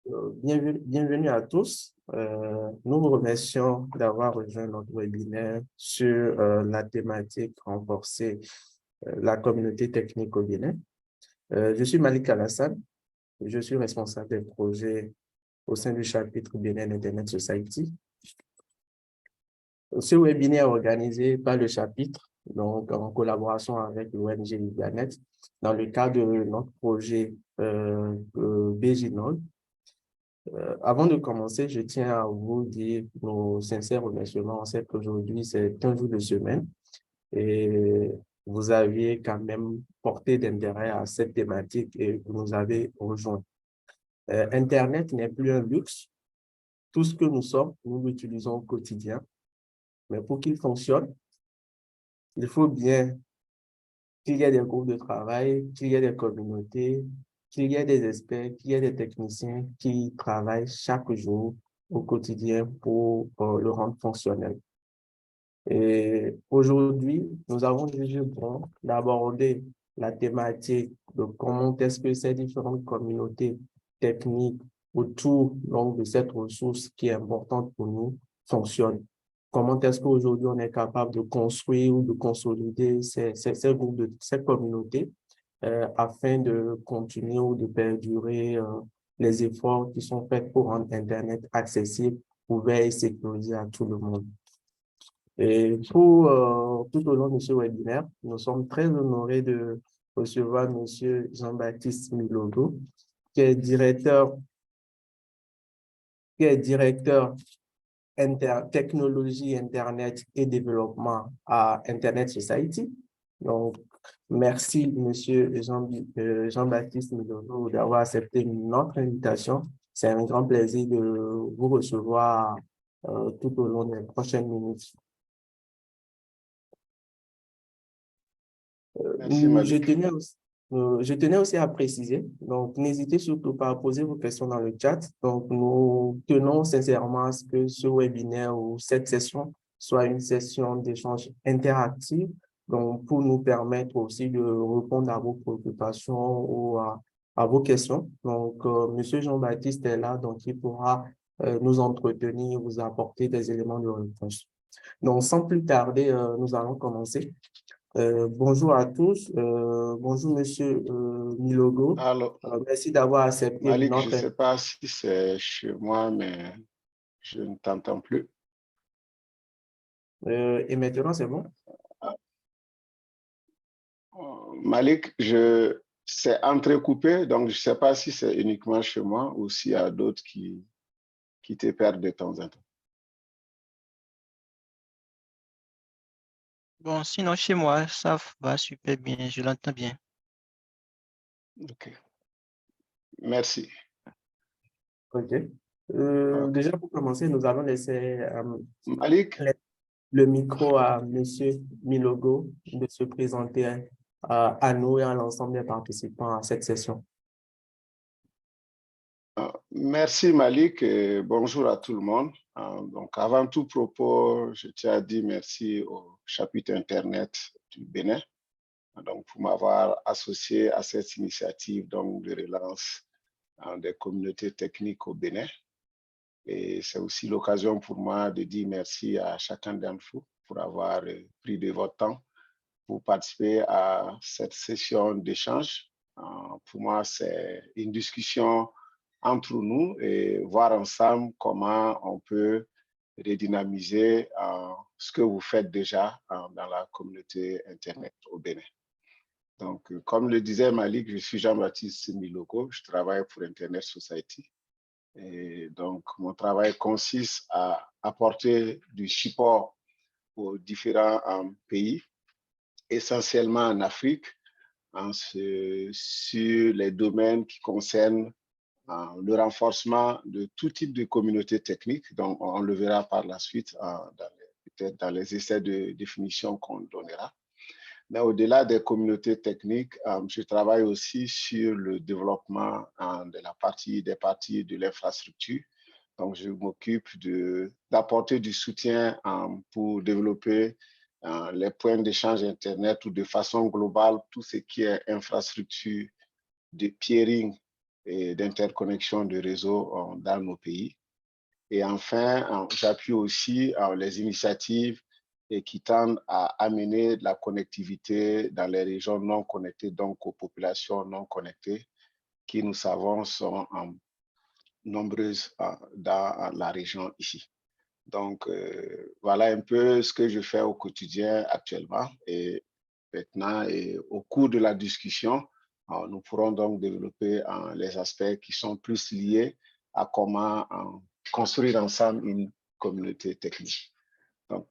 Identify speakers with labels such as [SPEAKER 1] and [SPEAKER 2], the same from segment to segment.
[SPEAKER 1] Bienvenue à tous. Nous vous remercions d'avoir rejoint notre webinaire sur la thématique renforcer la communauté technique au Bénin. Je suis Malik Alassane, je suis responsable des projets au sein du chapitre Bénin Internet Society. Ce webinaire est organisé par le chapitre, donc en collaboration avec l'ONG Liganet, dans le cadre de notre projet BGNOD. Avant de commencer, je tiens à vous dire nos sincères remerciements. On sait qu'aujourd'hui, c'est un jour de semaine et vous aviez quand même porté d'intérêt à cette thématique et vous nous avez rejoints. Internet n'est plus un luxe. Tout ce que nous sommes, nous l'utilisons au quotidien. Mais pour qu'il fonctionne, il faut bien qu'il y ait des groupes de travail, qu'il y ait des communautés, qu'il y ait des experts, qu'il y ait des techniciens qui travaillent chaque jour au quotidien pour le rendre fonctionnel. Et aujourd'hui, nous avons jugé bon d'aborder la thématique de comment est-ce que ces différentes communautés techniques autour donc, de cette ressource qui est importante pour nous fonctionnent. Comment est-ce qu'aujourd'hui on est capable de construire ou de consolider ces groupes ces communautés afin de continuer ou de perdurer les efforts qui sont faits pour rendre Internet accessible, ouvert et sécurisé à tout le monde. Et pour tout au long de ce webinaire, nous sommes très honorés de recevoir M. Jean-Baptiste Milogo, qui est directeur technologie, Internet et développement à Internet Society. Donc, merci, Monsieur Jean-Baptiste Milogo, d'avoir accepté notre invitation. C'est un grand plaisir de vous recevoir tout au long des prochaines minutes.
[SPEAKER 2] Merci, Malik.
[SPEAKER 1] Je tenais aussi à préciser, donc n'hésitez surtout pas à poser vos questions dans le chat. Donc, nous tenons sincèrement à ce que ce webinaire ou cette session soit une session d'échange interactive, donc pour nous permettre aussi de répondre à vos préoccupations ou à vos questions. Donc, Monsieur Jean-Baptiste est là, donc il pourra nous entretenir, vous apporter des éléments de réponse. Donc, sans plus tarder, nous allons commencer. Bonjour à tous. Bonjour, Monsieur Milogo.
[SPEAKER 2] Alors,
[SPEAKER 1] Merci d'avoir accepté
[SPEAKER 2] Malik, je ne
[SPEAKER 1] notre...
[SPEAKER 2] sais pas si c'est chez moi, mais je ne t'entends plus.
[SPEAKER 1] et maintenant, c'est bon?
[SPEAKER 2] Malik, c'est entrecoupé, donc je ne sais pas si c'est uniquement chez moi ou s'il y a d'autres qui te perdent de temps en temps.
[SPEAKER 3] Bon, sinon, chez moi, ça va super bien, je l'entends bien.
[SPEAKER 2] OK. Merci.
[SPEAKER 1] OK. Déjà, pour commencer, nous allons laisser
[SPEAKER 2] Malik,
[SPEAKER 1] le micro à Monsieur Milogo de se présenter à nous et à l'ensemble des participants à cette session.
[SPEAKER 2] merci Malik et bonjour à tout le monde. Donc, avant tout propos, je tiens à dire merci au chapitre Internet du Bénin donc, pour m'avoir associé à cette initiative donc, de relance des communautés techniques au Bénin. Et c'est aussi l'occasion pour moi de dire merci à chacun d'entre vous pour avoir pris de votre temps pour participer à cette session d'échange. Pour moi, c'est une discussion entre nous et voir ensemble comment on peut redynamiser ce que vous faites déjà dans la communauté Internet au Bénin. Donc, comme le disait Malik, je suis Jean-Baptiste Milogo, je travaille pour Internet Society. Et donc, mon travail consiste à apporter du support aux différents pays, essentiellement en Afrique, sur les domaines qui concernent le renforcement de tout type de communauté technique. Donc, on le verra par la suite, peut-être dans les essais de définition qu'on donnera. Mais au-delà des communautés techniques, je travaille aussi sur le développement des parties de l'infrastructure. Donc, je m'occupe d'apporter du soutien pour développer les points d'échange Internet ou de façon globale, tout ce qui est infrastructure de peering et d'interconnexion de réseaux dans nos pays. Et enfin, j'appuie aussi les initiatives qui tendent à amener de la connectivité dans les régions non connectées, donc aux populations non connectées, qui nous savons sont nombreuses dans la région ici. Donc, voilà un peu ce que je fais au quotidien actuellement. Et maintenant, et au cours de la discussion, nous pourrons donc développer les aspects qui sont plus liés à comment construire ensemble une communauté technique. Donc,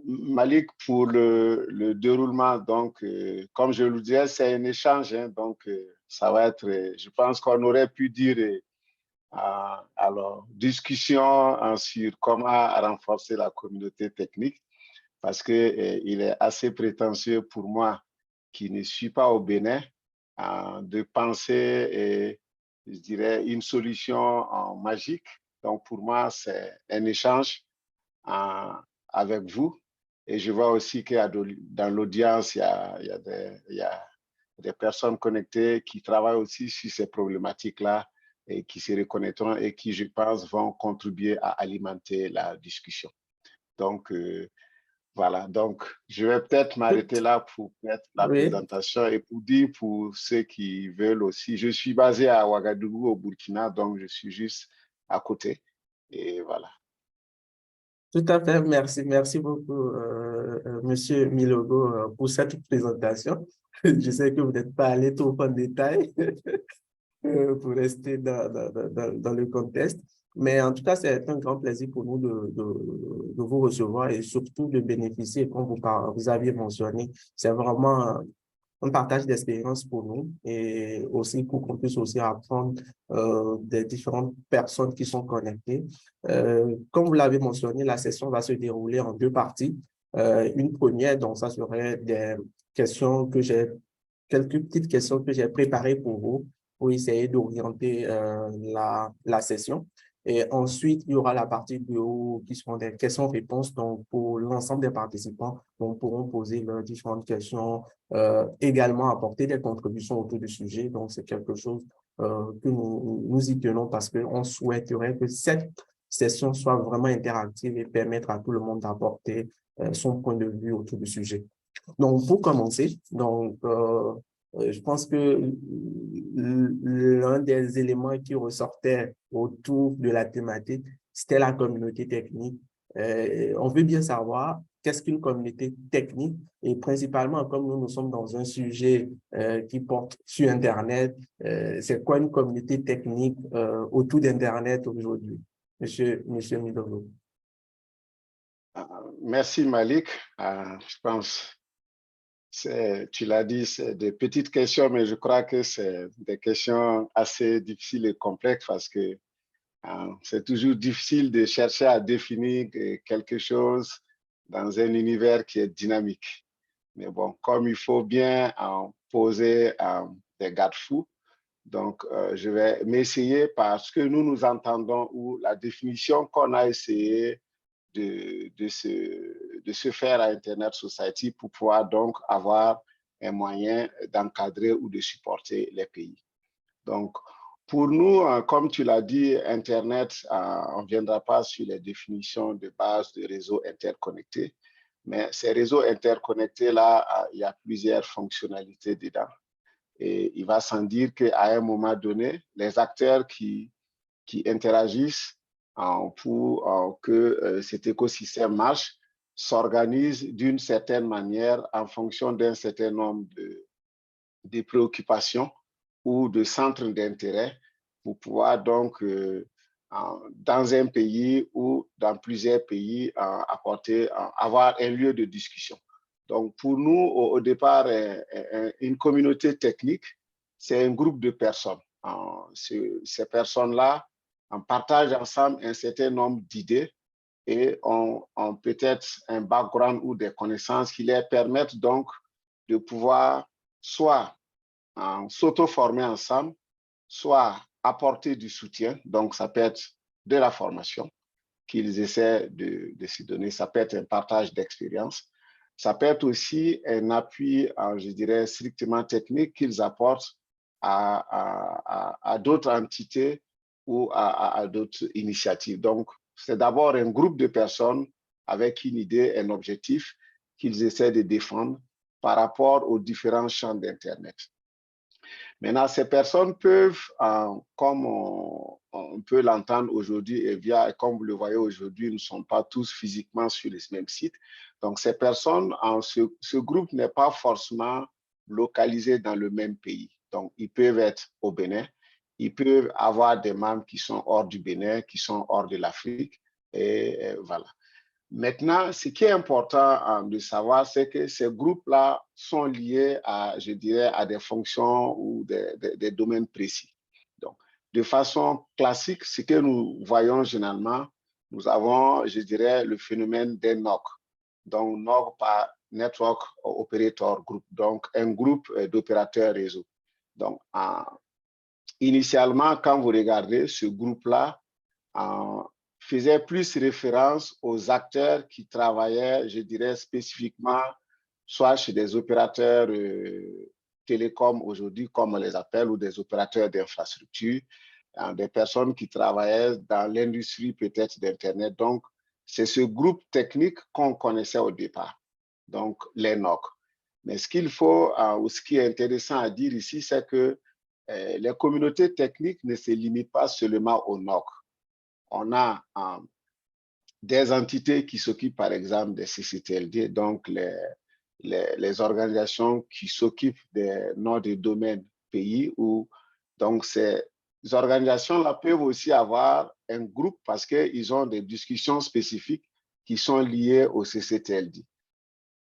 [SPEAKER 2] Malik, pour le déroulement, donc, comme je le disais, c'est un échange, hein, donc ça va être, je pense qu'on aurait pu dire, alors, discussion sur comment renforcer la communauté technique, parce qu'il est assez prétentieux pour moi, qui ne suis pas au Bénin, de penser, je dirais, une solution magique. Donc, pour moi, c'est un échange avec vous. Et je vois aussi que dans l'audience, il y a des personnes connectées qui travaillent aussi sur ces problématiques-là et qui se reconnaîtront et qui, je pense, vont contribuer à alimenter la discussion. Donc, voilà. Donc, je vais peut-être m'arrêter là pour mettre la présentation et pour dire pour ceux qui veulent aussi, je suis basé à Ouagadougou, au Burkina, donc je suis juste à côté. Et voilà.
[SPEAKER 1] Tout à fait, merci. Merci beaucoup, Monsieur Milogo, pour cette présentation. Je sais que vous n'êtes pas allé trop en détail pour rester dans le contexte. Mais en tout cas, c'est un grand plaisir pour nous de vous recevoir et surtout de bénéficier, comme vous aviez mentionné. C'est vraiment un partage d'expérience pour nous et aussi pour qu'on puisse aussi apprendre des différentes personnes qui sont connectées. Comme vous l'avez mentionné, la session va se dérouler en deux parties. Une première, donc ça serait des questions que quelques petites questions que j'ai préparées pour vous, pour essayer d'orienter la session. Et ensuite, il y aura la partie 2 qui seront des questions-réponses. Donc, pour l'ensemble des participants, on pourront poser leurs différentes questions, également apporter des contributions autour du sujet. Donc, c'est quelque chose que nous y tenons parce qu'on souhaiterait que cette session soit vraiment interactive et permettre à tout le monde d'apporter son point de vue autour du sujet. Donc, pour commencer, je pense que l'un des éléments qui ressortait autour de la thématique, c'était la communauté technique. On veut bien savoir qu'est-ce qu'une communauté technique et principalement, comme nous sommes dans un sujet qui porte sur Internet, c'est quoi une communauté technique autour d'Internet aujourd'hui? Monsieur Milogo.
[SPEAKER 2] Merci Malik. Je pense tu l'as dit, c'est des petites questions, mais je crois que c'est des questions assez difficiles et complexes parce que c'est toujours difficile de chercher à définir quelque chose dans un univers qui est dynamique. Mais bon, comme il faut bien poser des garde-fous, donc je vais m'essayer par ce que nous entendons ou la définition qu'on a essayé de se faire à Internet Society pour pouvoir donc avoir un moyen d'encadrer ou de supporter les pays. Donc, pour nous, comme tu l'as dit, Internet, on ne viendra pas sur les définitions de base de réseaux interconnectés, mais ces réseaux interconnectés-là, il y a plusieurs fonctionnalités dedans. Et il va sans dire qu'à un moment donné, les acteurs qui interagissent pour que cet écosystème marche, s'organise d'une certaine manière en fonction d'un certain nombre de préoccupations ou de centres d'intérêt pour pouvoir donc, dans un pays ou dans plusieurs pays, avoir un lieu de discussion. Donc, pour nous, au départ, une communauté technique, c'est un groupe de personnes. Ces personnes-là, on partage ensemble un certain nombre d'idées et ont peut-être un background ou des connaissances qui leur permettent donc de pouvoir soit s'auto-former ensemble, soit apporter du soutien. Donc, ça peut être de la formation qu'ils essaient de se donner. Ça peut être un partage d'expérience. Ça peut être aussi un appui, je dirais, strictement technique qu'ils apportent à d'autres entités ou à d'autres initiatives. Donc, c'est d'abord un groupe de personnes avec une idée, un objectif qu'ils essaient de défendre par rapport aux différents champs d'Internet. Maintenant, ces personnes peuvent, comme on peut l'entendre aujourd'hui, et comme vous le voyez aujourd'hui, ne sont pas tous physiquement sur les mêmes sites. Donc, ces personnes, ce groupe n'est pas forcément localisé dans le même pays. Donc, ils peuvent être au Bénin, ils peuvent avoir des membres qui sont hors du Bénin, qui sont hors de l'Afrique, et voilà. Maintenant, ce qui est important de savoir, c'est que ces groupes-là sont liés à, je dirais, à des fonctions ou des domaines précis. Donc, de façon classique, ce que nous voyons généralement, nous avons, je dirais, le phénomène des NOC. Donc, NOC par Network Operator Group, donc un groupe d'opérateurs réseau. Donc, initialement, quand vous regardez ce groupe-là, faisait plus référence aux acteurs qui travaillaient, je dirais, spécifiquement, soit chez des opérateurs télécoms aujourd'hui, comme on les appelle, ou des opérateurs d'infrastructure, des personnes qui travaillaient dans l'industrie peut-être d'Internet. Donc, c'est ce groupe technique qu'on connaissait au départ, donc les NOC. Mais ce qu'il faut, ou ce qui est intéressant à dire ici, c'est que les communautés techniques ne se limitent pas seulement aux NOC. On a des entités qui s'occupent, par exemple, des CCTLD, donc les organisations qui s'occupent des noms de domaines pays, ou donc ces organisations-là peuvent aussi avoir un groupe parce qu'ils ont des discussions spécifiques qui sont liées au CCTLD.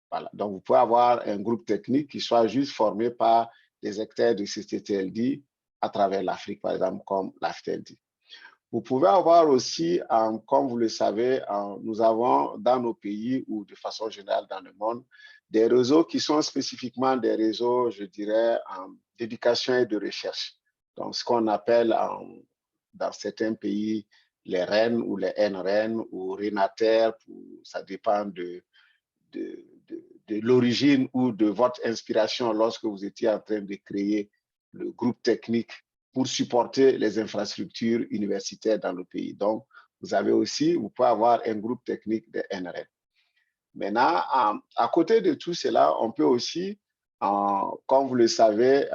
[SPEAKER 2] Voilà. Donc, vous pouvez avoir un groupe technique qui soit juste formé par des acteurs de CCTLD à travers l'Afrique, par exemple, comme l'AFTLD. Vous pouvez avoir aussi, comme vous le savez, nous avons dans nos pays ou de façon générale dans le monde, des réseaux qui sont spécifiquement des réseaux, je dirais, d'éducation et de recherche. Donc, ce qu'on appelle dans certains pays les REN ou les NREN ou RENATER, ça dépend de l'origine ou de votre inspiration lorsque vous étiez en train de créer le groupe technique pour supporter les infrastructures universitaires dans le pays. Donc, vous pouvez avoir un groupe technique de NRN. Maintenant, à côté de tout cela, on peut aussi, comme vous le savez,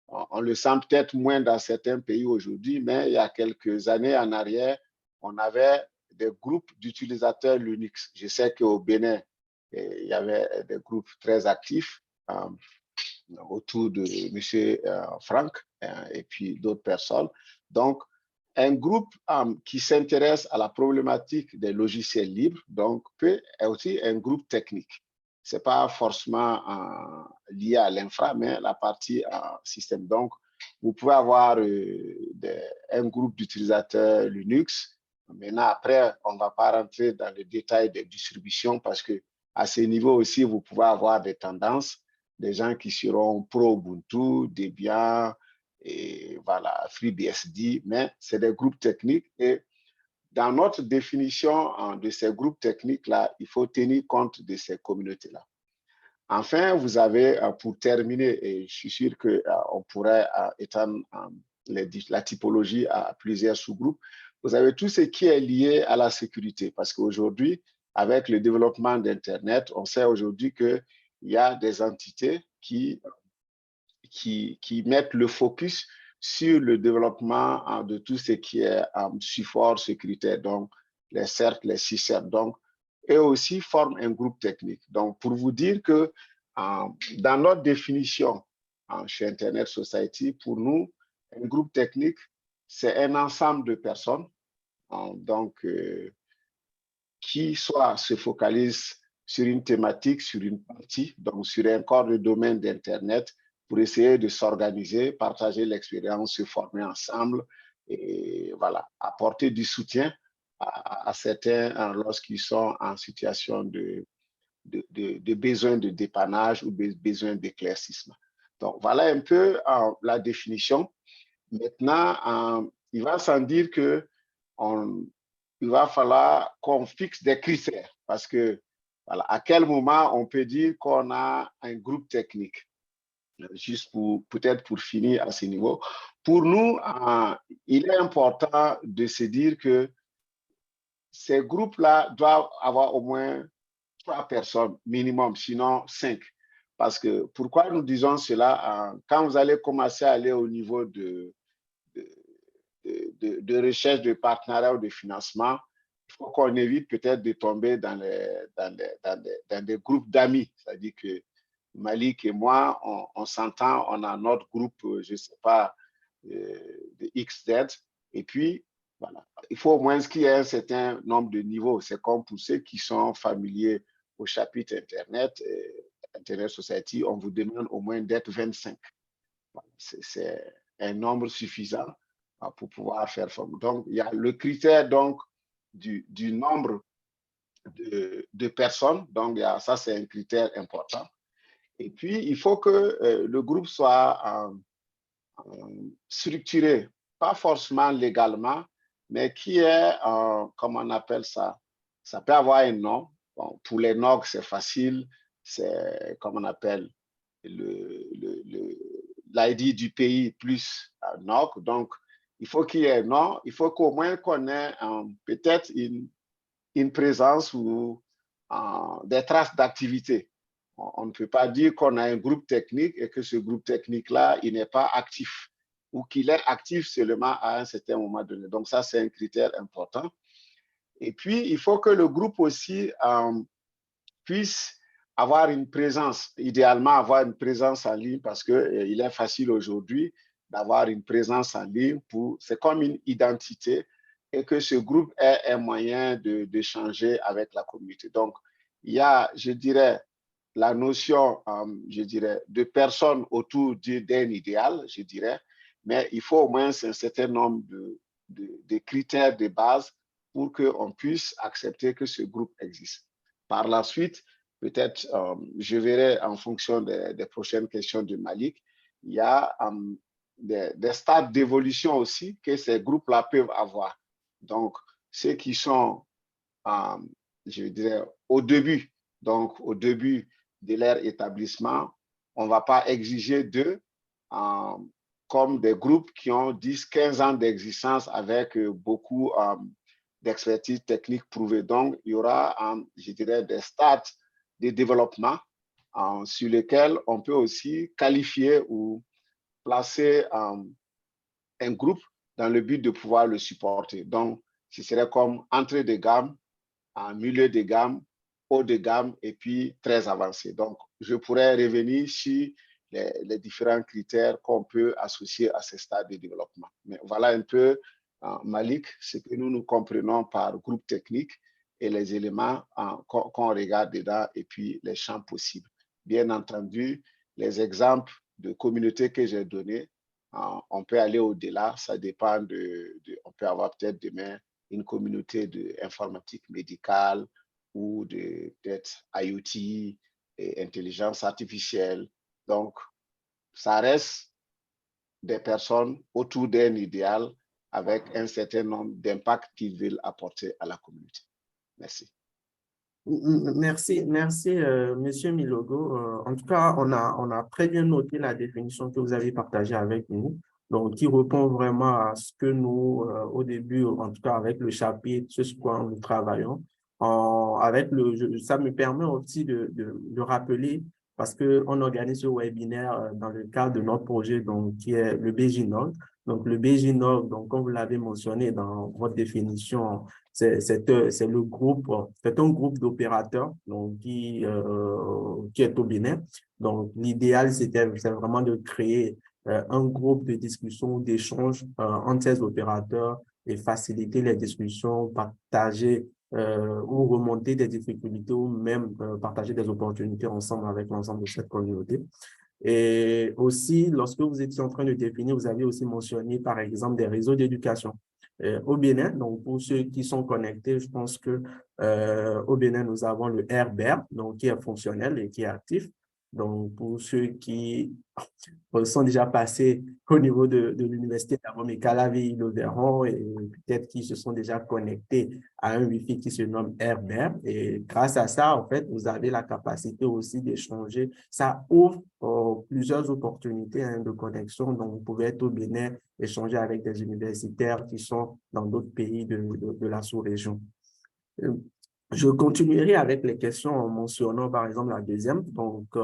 [SPEAKER 2] on le sent peut-être moins dans certains pays aujourd'hui, mais il y a quelques années en arrière, on avait des groupes d'utilisateurs Linux. Je sais qu'au Bénin, il y avait des groupes très actifs autour de M. Franck et puis d'autres personnes. Donc, un groupe qui s'intéresse à la problématique des logiciels libres, donc peut être aussi un groupe technique. Ce n'est pas forcément lié à l'infra, mais la partie système. Donc, vous pouvez avoir un groupe d'utilisateurs Linux. Maintenant, après, on ne va pas rentrer dans le détail des distributions parce qu'à ce niveau aussi, vous pouvez avoir des tendances, des gens qui seront pro Ubuntu, Debian, et voilà, FreeBSD, mais c'est des groupes techniques et dans notre définition de ces groupes techniques-là, il faut tenir compte de ces communautés-là. Enfin, vous avez, pour terminer, et je suis sûr qu'on pourrait étendre la typologie à plusieurs sous-groupes, vous avez tout ce qui est lié à la sécurité, parce qu'aujourd'hui, avec le développement d'Internet, on sait aujourd'hui qu'il y a des entités qui mettent le focus sur le développement de tout ce qui est support sécuritaire, donc les CERT, les CICERT, donc eux aussi forment un groupe technique. Donc, pour vous dire que dans notre définition chez Internet Society, pour nous, un groupe technique, c'est un ensemble de personnes qui soit se focalise sur une thématique, sur une partie, donc sur un corps de domaine d'Internet, pour essayer de s'organiser, partager l'expérience, se former ensemble et voilà, apporter du soutien à certains lorsqu'ils sont en situation de besoin de dépannage ou de besoin d'éclaircissement. Donc, voilà un peu la définition. Maintenant, il va sans dire qu'il va falloir qu'on fixe des critères parce que, voilà, à quel moment on peut dire qu'on a un groupe technique? juste peut-être pour finir à ce niveau, pour nous, il est important de se dire que ces groupes-là doivent avoir au moins 3 personnes minimum, sinon 5. Parce que pourquoi nous disons cela? Quand vous allez commencer à aller au niveau de recherche de partenariat ou de financement, il faut qu'on évite peut-être de tomber dans des groupes d'amis. C'est-à-dire que Malik et moi, on s'entend, on a notre groupe, je ne sais pas, de XZ. Et puis, voilà. Il faut au moins qu'il y ait un certain nombre de niveaux. C'est comme pour ceux qui sont familiers au chapitre Internet, Internet Society, on vous demande au moins d'être 25. Voilà. C'est un nombre suffisant pour pouvoir faire forme. Donc, il y a le critère donc, du nombre de personnes. Donc, ça, c'est un critère important. Et puis, il faut que le groupe soit structuré, pas forcément légalement, mais qui est, comment on appelle ça? Ça peut avoir un nom. Bon, pour les NOG, c'est facile. C'est, comme on appelle, l'ID du pays plus NOG. Donc, il faut qu'il y ait un nom. Il faut qu'au moins qu'on ait peut-être une présence ou des traces d'activité. On ne peut pas dire qu'on a un groupe technique et que ce groupe technique-là, il n'est pas actif ou qu'il est actif seulement à un certain moment donné. Donc ça, c'est un critère important. Et puis, il faut que le groupe aussi puisse avoir une présence, idéalement avoir une présence en ligne parce qu'il est facile aujourd'hui d'avoir une présence en ligne. C'est comme une identité et que ce groupe ait un moyen d'échanger avec la communauté. Donc, il y a, je dirais, la notion, je dirais, de personnes autour d'un idéal, je dirais, mais il faut au moins un certain nombre de critères de base pour qu'on puisse accepter que ce groupe existe. Par la suite, peut-être, je verrai en fonction des prochaines questions de Malik, il y a des stades d'évolution aussi que ces groupes-là peuvent avoir. Donc, ceux qui sont, je dirais, au début, donc au début de leur établissement, on ne va pas exiger d'eux comme des groupes qui ont 10, 15 ans d'existence avec beaucoup d'expertise technique prouvée. Donc, il y aura, je dirais, des stades de développement sur lesquels on peut aussi qualifier ou placer un groupe dans le but de pouvoir le supporter. Donc, ce serait comme entrée de gamme, milieu de gamme, haut de gamme et puis très avancé. Donc, je pourrais revenir sur les différents critères qu'on peut associer à ces stades de développement. Mais voilà un peu, Malik, ce que nous comprenons par groupe technique et les éléments qu'on regarde dedans et puis les champs possibles. Bien entendu, les exemples de communautés que j'ai donnés, on peut aller au-delà, ça dépend on peut avoir peut-être demain une communauté d'informatique médicale ou peut-être IoT et intelligence artificielle. Donc, ça reste des personnes autour d'un idéal avec un certain nombre d'impacts qu'ils veulent apporter à la communauté. Merci.
[SPEAKER 1] Merci, Monsieur Milogo. En tout cas, on a très bien noté la définition que vous avez partagée avec nous, donc qui répond vraiment à ce que nous, au début, en tout cas avec le chapitre, ce sur quoi nous travaillons. Ça me permet aussi de rappeler, parce qu'on organise ce webinaire dans le cadre de notre projet, donc, qui est le BJNOG. Donc, le BJNOG, donc, comme vous l'avez mentionné dans votre définition, c'est le groupe, c'est un groupe d'opérateurs donc qui est au Bénin. Donc, l'idéal, c'est vraiment de créer un groupe de discussion, d'échange entre ces opérateurs et faciliter les discussions, partager ou remonter des difficultés ou même partager des opportunités ensemble avec l'ensemble de cette communauté. Et aussi, lorsque vous étiez en train de définir, vous avez aussi mentionné, par exemple, des réseaux d'éducation. Au Bénin, donc pour ceux qui sont connectés, je pense que au Bénin, nous avons le RBER, donc qui est fonctionnel et qui est actif. Donc, pour ceux qui sont déjà passés au niveau de l'université d'Abomey Calavi, le verront et peut-être qui se sont déjà connectés à un Wi-Fi qui se nomme Herbert. Et grâce à ça, en fait, vous avez la capacité aussi d'échanger. Ça ouvre plusieurs opportunités de connexion. Donc, vous pouvez être au Bénin, échanger avec des universitaires qui sont dans d'autres pays de la sous-région. Je continuerai avec les questions en mentionnant par exemple la deuxième. Donc,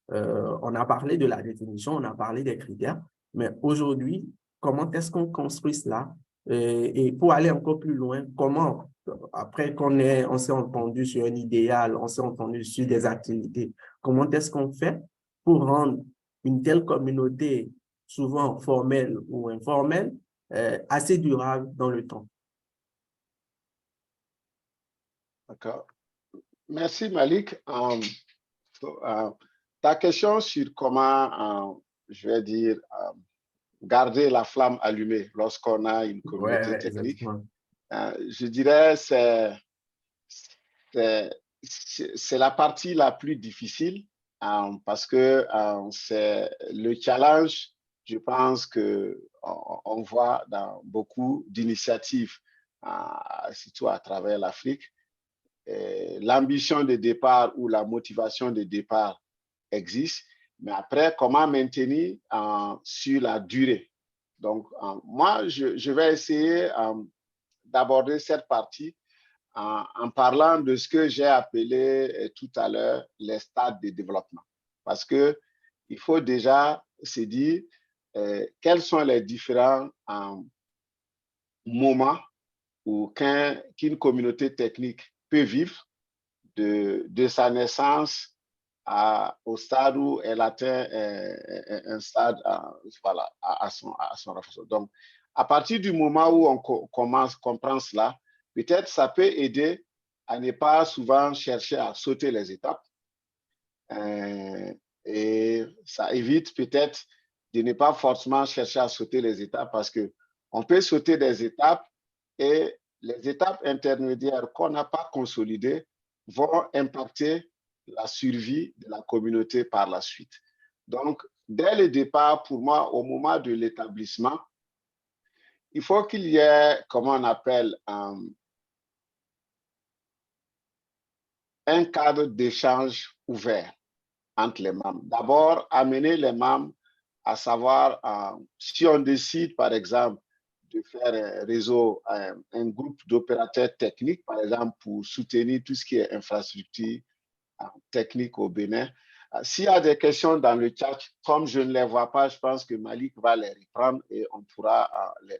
[SPEAKER 1] on a parlé de la définition, on a parlé des critères, mais aujourd'hui, comment est-ce qu'on construit cela? Et pour aller encore plus loin, comment, après on s'est entendu sur un idéal, on s'est entendu sur des activités, comment est-ce qu'on fait pour rendre une telle communauté, souvent formelle ou informelle, assez durable dans le temps?
[SPEAKER 2] D'accord. Merci Malik. Ta question sur comment, je vais dire, garder la flamme allumée lorsqu'on a une communauté
[SPEAKER 1] Ouais,
[SPEAKER 2] technique,
[SPEAKER 1] exactement.
[SPEAKER 2] je dirais c'est la partie la plus difficile parce que c'est le challenge, je pense qu'on voit dans beaucoup d'initiatives, surtout à travers l'Afrique. L'ambition de départ ou la motivation de départ existe, mais après, comment maintenir sur la durée? Donc, moi, je vais essayer d'aborder cette partie en parlant de ce que j'ai appelé tout à l'heure les stades de développement. Parce qu'il faut déjà se dire quels sont les différents moments où qu'une communauté technique peut vivre de sa naissance au stade où elle atteint un stade voilà, à son renforcement. Donc, à partir du moment où on comprend cela, peut-être ça peut aider à ne pas souvent chercher à sauter les étapes. Et ça évite peut-être de ne pas forcément chercher à sauter les étapes parce qu'on peut sauter des étapes et les étapes intermédiaires qu'on n'a pas consolidées vont impacter la survie de la communauté par la suite. Donc, dès le départ, pour moi, au moment de l'établissement, il faut qu'il y ait, comment on appelle, un cadre d'échange ouvert entre les membres. D'abord, amener les membres à savoir, si on décide, par exemple, de faire un réseau, un groupe d'opérateurs techniques, par exemple, pour soutenir tout ce qui est infrastructure technique au Bénin. S'il y a des questions dans le chat, comme je ne les vois pas, je pense que Malik va les reprendre et on pourra les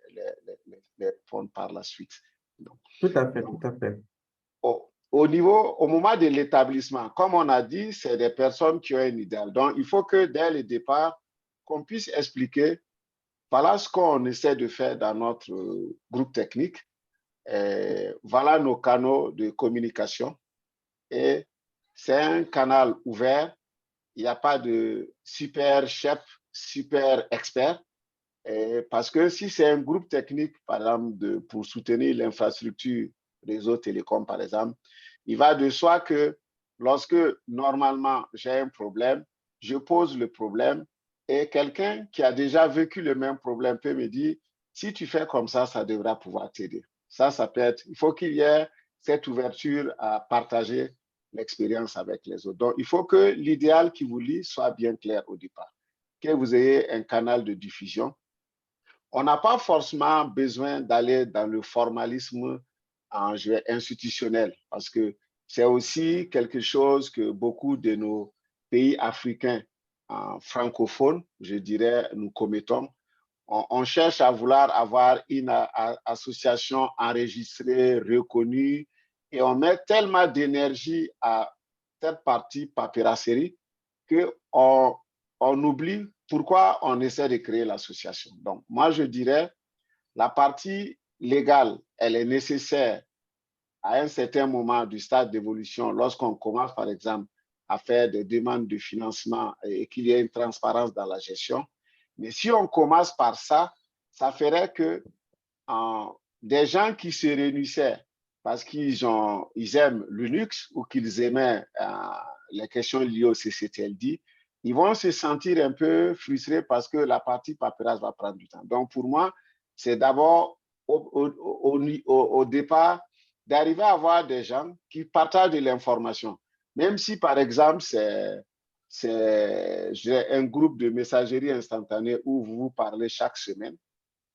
[SPEAKER 2] répondre par la suite. Donc,
[SPEAKER 1] tout à fait, tout à fait.
[SPEAKER 2] Au moment de l'établissement, comme on a dit, c'est des personnes qui ont un idéal. Donc, il faut que dès le départ, qu'on puisse expliquer, voilà ce qu'on essaie de faire dans notre groupe technique, voilà nos canaux de communication. Et c'est un canal ouvert, il n'y a pas de super chef, super expert, parce que si c'est un groupe technique, par exemple, pour soutenir l'infrastructure réseau télécom, par exemple, il va de soi que lorsque normalement j'ai un problème, je pose le problème et quelqu'un qui a déjà vécu le même problème peut me dire, si tu fais comme ça devra pouvoir t'aider. Ça peut être, il faut qu'il y ait cette ouverture à partager l'expérience avec les autres. Donc, il faut que l'idéal qui vous lie soit bien clair au départ, que vous ayez un canal de diffusion. On n'a pas forcément besoin d'aller dans le formalisme institutionnel parce que c'est aussi quelque chose que beaucoup de nos pays africains francophones, je dirais, nous commettons. On cherche à vouloir avoir une association enregistrée, reconnue, et on met tellement d'énergie à cette partie papyrasserie qu'on oublie pourquoi on essaie de créer l'association. Donc, moi, je dirais, la partie légale, elle est nécessaire à un certain moment du stade d'évolution, lorsqu'on commence, par exemple, à faire des demandes de financement et qu'il y ait une transparence dans la gestion. Mais si on commence par ça, ça ferait que des gens qui se réunissaient parce qu'ils aiment Linux ou qu'ils aimaient les questions liées au CCTLD ils vont se sentir un peu frustrés parce que la partie paperasse va prendre du temps. Donc, pour moi, c'est d'abord au départ d'arriver à avoir des gens qui partagent de l'information. Même si, par exemple, c'est un groupe de messagerie instantanée où vous vous parlez chaque semaine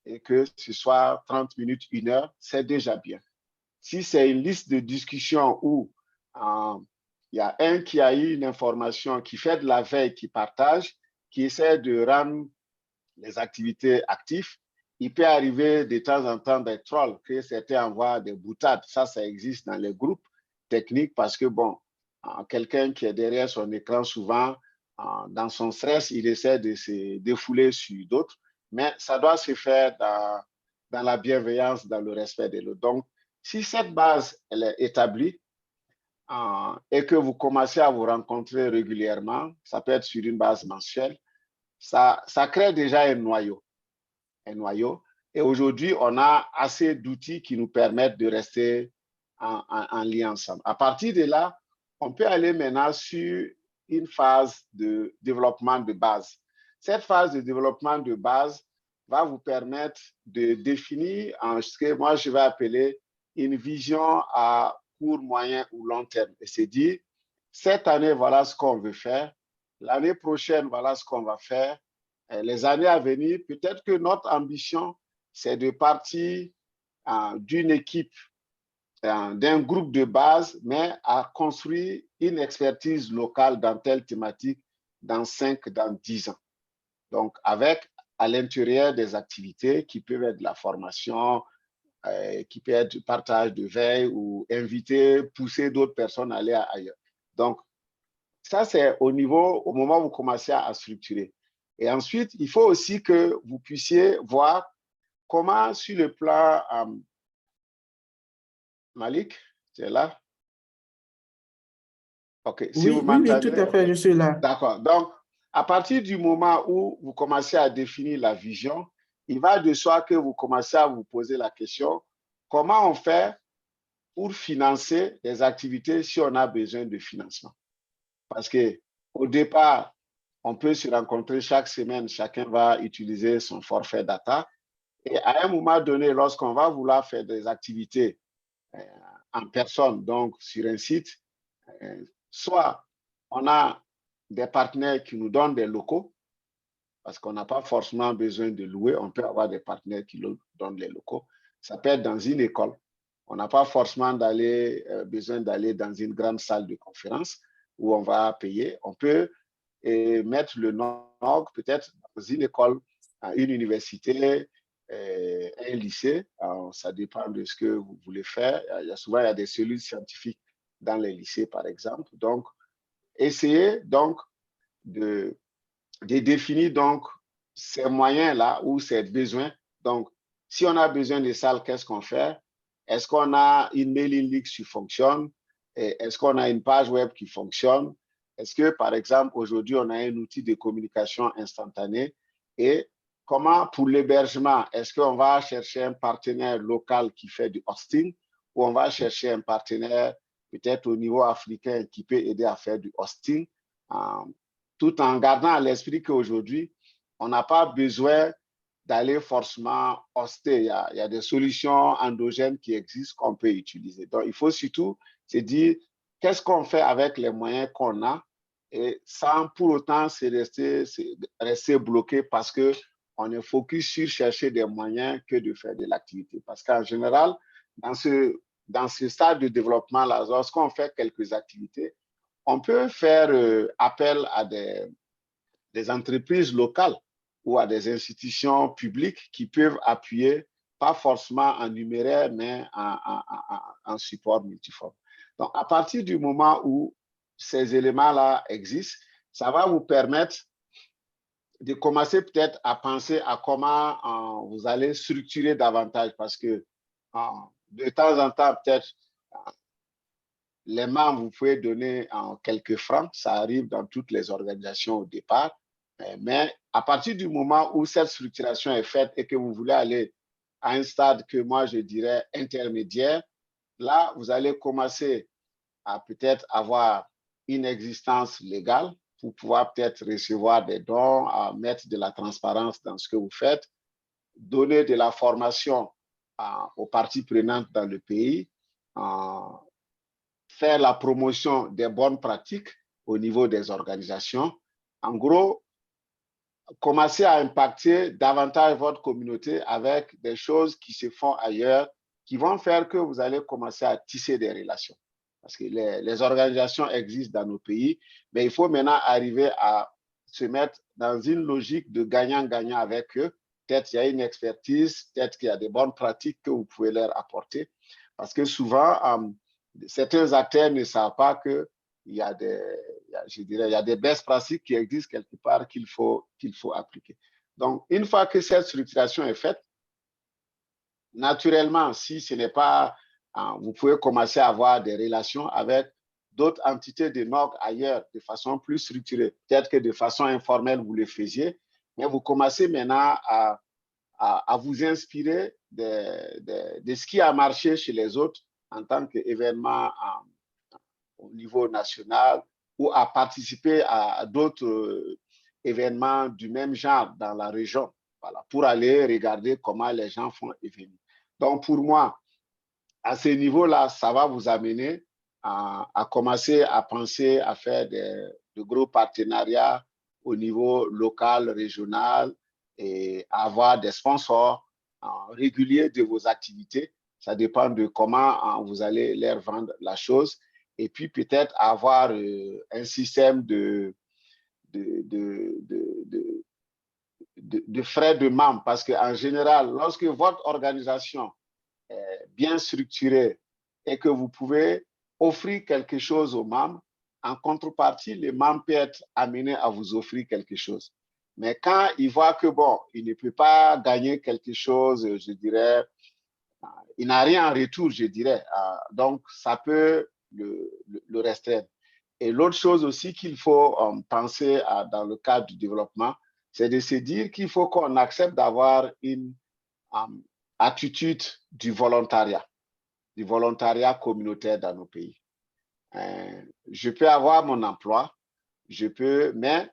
[SPEAKER 2] et que ce soit 30 minutes, 1 heure, c'est déjà bien. Si c'est une liste de discussion où il y a un qui a eu une information, qui fait de la veille, qui partage, qui essaie de rendre les activités actives, il peut arriver de temps en temps des trolls, que certains envoient des boutades. Ça existe dans les groupes techniques parce que, bon, quelqu'un qui est derrière son écran, souvent, dans son stress, il essaie de se défouler sur d'autres, mais ça doit se faire dans la bienveillance, dans le respect de l'autre. Donc, si cette base elle est établie et que vous commencez à vous rencontrer régulièrement, ça peut être sur une base mensuelle, ça crée déjà un noyau. Et aujourd'hui, on a assez d'outils qui nous permettent de rester en lien ensemble. À partir de là, on peut aller maintenant sur une phase de développement de base. Cette phase de développement de base va vous permettre de définir ce que moi je vais appeler une vision à court, moyen ou long terme. Et c'est dire, cette année, voilà ce qu'on veut faire. L'année prochaine, voilà ce qu'on va faire. Les années à venir, peut-être que notre ambition, c'est de partir d'une équipe, d'un groupe de base, mais à construire une expertise locale dans telle thématique dans 5, dans 10 ans. Donc, avec à l'intérieur des activités qui peuvent être de la formation, qui peut être du partage de veille ou inviter, pousser d'autres personnes à aller ailleurs. Donc, ça, c'est au moment où vous commencez à structurer. Et ensuite, il faut aussi que vous puissiez voir comment, sur le plan, Malik, tu es là? OK. Si vous m'entendez,
[SPEAKER 1] tout à fait, je suis là.
[SPEAKER 2] D'accord. Donc, à partir du moment où vous commencez à définir la vision, il va de soi que vous commencez à vous poser la question, comment on fait pour financer les activités si on a besoin de financement? Parce qu'au départ, on peut se rencontrer chaque semaine, chacun va utiliser son forfait data. Et à un moment donné, lorsqu'on va vouloir faire des activités en personne, donc sur un site, soit on a des partenaires qui nous donnent des locaux, parce qu'on n'a pas forcément besoin de louer, on peut avoir des partenaires qui nous donnent les locaux. Ça peut être dans une école. On n'a pas forcément besoin d'aller dans une grande salle de conférence où on va payer. On peut mettre le NOG peut-être dans une école, une université, un lycée. Alors, ça dépend de ce que vous voulez faire. Souvent, il y a des cellules scientifiques dans les lycées, par exemple. Donc, essayez donc de définir donc ces moyens-là ou ces besoins. Donc, si on a besoin de salles, qu'est-ce qu'on fait? Est-ce qu'on a une mailing list qui fonctionne? Est-ce qu'on a une page web qui fonctionne? Est-ce que, par exemple, aujourd'hui, on a un outil de communication instantanée? Et comment, pour l'hébergement, est-ce qu'on va chercher un partenaire local qui fait du hosting ou on va chercher un partenaire peut-être au niveau africain qui peut aider à faire du hosting? Tout en gardant à l'esprit qu'aujourd'hui, on n'a pas besoin d'aller forcément hoster. Il y a des solutions endogènes qui existent qu'on peut utiliser. Donc, il faut surtout se dire qu'est-ce qu'on fait avec les moyens qu'on a et sans pour autant rester bloqué parce qu'on est focus sur chercher des moyens que de faire de l'activité. Parce qu'en général, dans ce stade de développement-là, lorsqu'on fait quelques activités, on peut faire appel à des entreprises locales ou à des institutions publiques qui peuvent appuyer, pas forcément en numéraire, mais en support multiforme. Donc, à partir du moment où ces éléments-là existent, ça va vous permettre de commencer peut-être à penser à comment vous allez structurer davantage parce que de temps en temps, peut-être, les membres, vous pouvez donner quelques francs, ça arrive dans toutes les organisations au départ, mais à partir du moment où cette structuration est faite et que vous voulez aller à un stade que moi je dirais intermédiaire, là, vous allez commencer à peut-être avoir une existence légale, pour pouvoir peut-être recevoir des dons, à mettre de la transparence dans ce que vous faites, donner de la formation aux parties prenantes dans le pays, faire la promotion des bonnes pratiques au niveau des organisations. En gros, commencer à impacter davantage votre communauté avec des choses qui se font ailleurs, qui vont faire que vous allez commencer à tisser des relations. Parce que les organisations existent dans nos pays, mais il faut maintenant arriver à se mettre dans une logique de gagnant-gagnant avec eux. Peut-être il y a une expertise, peut-être qu'il y a des bonnes pratiques que vous pouvez leur apporter. Parce que souvent, certains acteurs ne savent pas qu'il y a des best pratiques qui existent quelque part qu'il faut appliquer. Donc, une fois que cette structuration est faite, naturellement, si ce n'est pas, vous pouvez commencer à avoir des relations avec d'autres entités de NOG ailleurs de façon plus structurée. Peut-être que de façon informelle, vous le faisiez, mais vous commencez maintenant à vous inspirer de ce qui a marché chez les autres en tant qu'événement au niveau national ou à participer à d'autres événements du même genre dans la région, voilà, pour aller regarder comment les gens font événement. Donc, pour moi, à ce niveau-là, ça va vous amener à commencer à penser à faire de gros partenariats au niveau local, régional et avoir des sponsors réguliers de vos activités. Ça dépend de comment vous allez leur vendre la chose. Et puis peut-être avoir un système de frais de membres. Parce qu'en général, lorsque votre organisation est bien structurée et que vous pouvez offrir quelque chose aux membres, en contrepartie, les membres peuvent être amenés à vous offrir quelque chose. Mais quand ils voient que, bon, il ne peut pas gagner quelque chose, je dirais, il n'a rien en retour, je dirais. Donc, ça peut le restreindre. Et l'autre chose aussi qu'il faut penser dans le cadre du développement, c'est de se dire qu'il faut qu'on accepte d'avoir une attitude du volontariat communautaire dans nos pays. Je peux avoir mon emploi, mais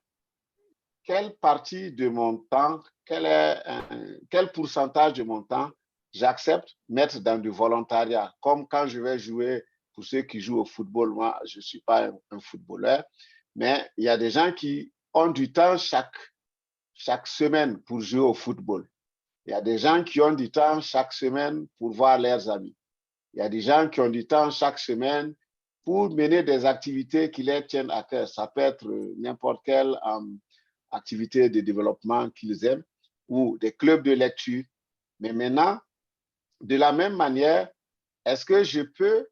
[SPEAKER 2] quelle partie de mon temps, quel pourcentage de mon temps j'accepte mettre dans du volontariat, comme quand je vais jouer, pour ceux qui jouent au football, moi, je ne suis pas un footballeur, mais il y a des gens qui ont du temps chaque semaine pour jouer au football. Il y a des gens qui ont du temps chaque semaine pour voir leurs amis. Il y a des gens qui ont du temps chaque semaine pour mener des activités qui leur tiennent à cœur. Ça peut être n'importe quelle activité de développement qu'ils aiment ou des clubs de lecture. Mais maintenant, de la même manière, est-ce que je peux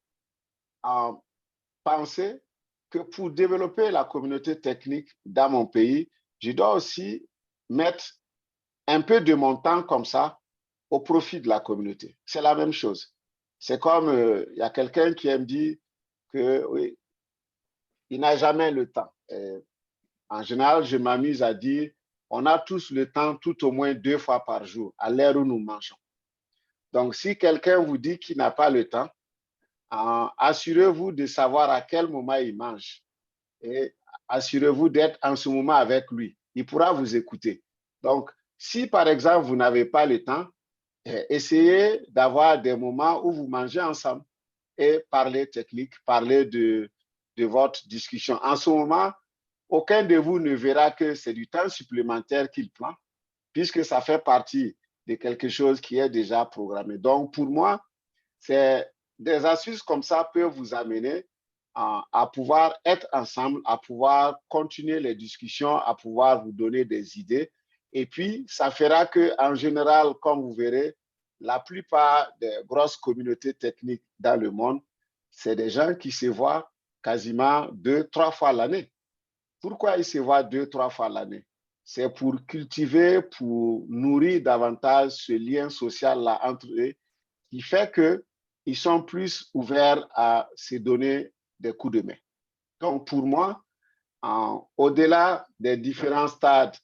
[SPEAKER 2] penser que pour développer la communauté technique dans mon pays, je dois aussi mettre un peu de mon temps comme ça au profit de la communauté. C'est la même chose. C'est comme, il y a quelqu'un qui me dit que oui, il n'a jamais le temps. En général, je m'amuse à dire, on a tous le temps tout au moins 2 fois par jour, à l'heure où nous mangeons. Donc, si quelqu'un vous dit qu'il n'a pas le temps, assurez-vous de savoir à quel moment il mange et assurez-vous d'être en ce moment avec lui. Il pourra vous écouter. Donc, si par exemple, vous n'avez pas le temps, essayez d'avoir des moments où vous mangez ensemble et parler technique, parler de votre discussion. En ce moment, aucun de vous ne verra que c'est du temps supplémentaire qu'il prend, puisque ça fait partie de quelque chose qui est déjà programmé. Donc, pour moi, c'est des astuces comme ça peuvent vous amener à pouvoir être ensemble, à pouvoir continuer les discussions, à pouvoir vous donner des idées. Et puis, ça fera qu'en général, comme vous verrez, la plupart des grosses communautés techniques dans le monde, c'est des gens qui se voient quasiment 2-3 fois l'année. Pourquoi ils se voient 2-3 fois l'année? C'est pour cultiver, pour nourrir davantage ce lien social-là entre eux, qui fait qu'ils sont plus ouverts à se donner des coups de main. Donc, pour moi, au-delà des différents stades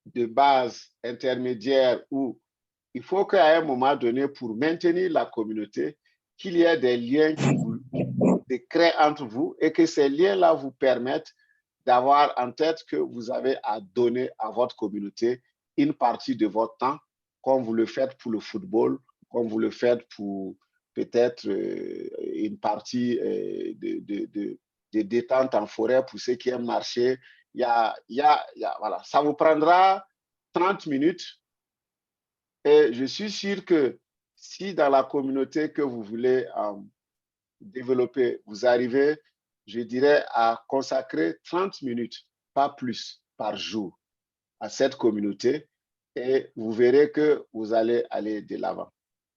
[SPEAKER 2] de base intermédiaire où il faut qu'à un moment donné, pour maintenir la communauté, qu'il y ait des liens qui vous créent entre vous et que ces liens-là vous permettent d'avoir en tête que vous avez à donner à votre communauté une partie de votre temps, comme vous le faites pour le football, comme vous le faites pour peut-être une partie de détente en forêt pour ceux qui aiment marcher. Voilà. Ça vous prendra 30 minutes et je suis sûr que si dans la communauté que vous voulez développer, vous arrivez, je dirais, à consacrer 30 minutes, pas plus, par jour à cette communauté et vous verrez que vous allez aller de l'avant.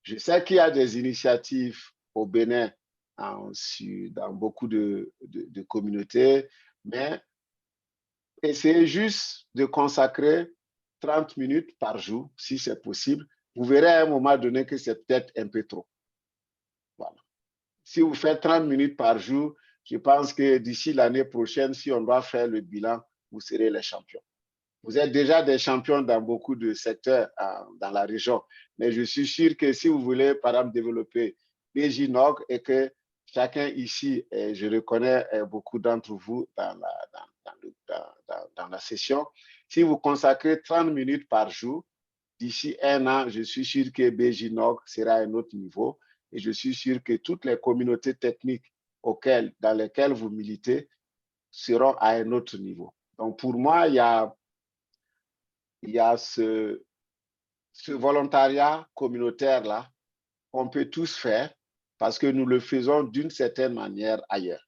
[SPEAKER 2] Je sais qu'il y a des initiatives au Bénin dans beaucoup de communautés, mais essayez juste de consacrer 30 minutes par jour, si c'est possible. Vous verrez à un moment donné que c'est peut-être un peu trop. Voilà. Si vous faites 30 minutes par jour, je pense que d'ici l'année prochaine, si on doit faire le bilan, vous serez les champions. Vous êtes déjà des champions dans beaucoup de secteurs dans la région, mais je suis sûr que si vous voulez, par exemple, développer BJNOG et que chacun ici, et je reconnais beaucoup d'entre vous dans la session, si vous consacrez 30 minutes par jour, d'ici un an, je suis sûr que BJNOG sera à un autre niveau et je suis sûr que toutes les communautés techniques dans lesquelles vous militez seront à un autre niveau. Donc, pour moi, il y a ce volontariat communautaire-là qu'on peut tous faire parce que nous le faisons d'une certaine manière ailleurs.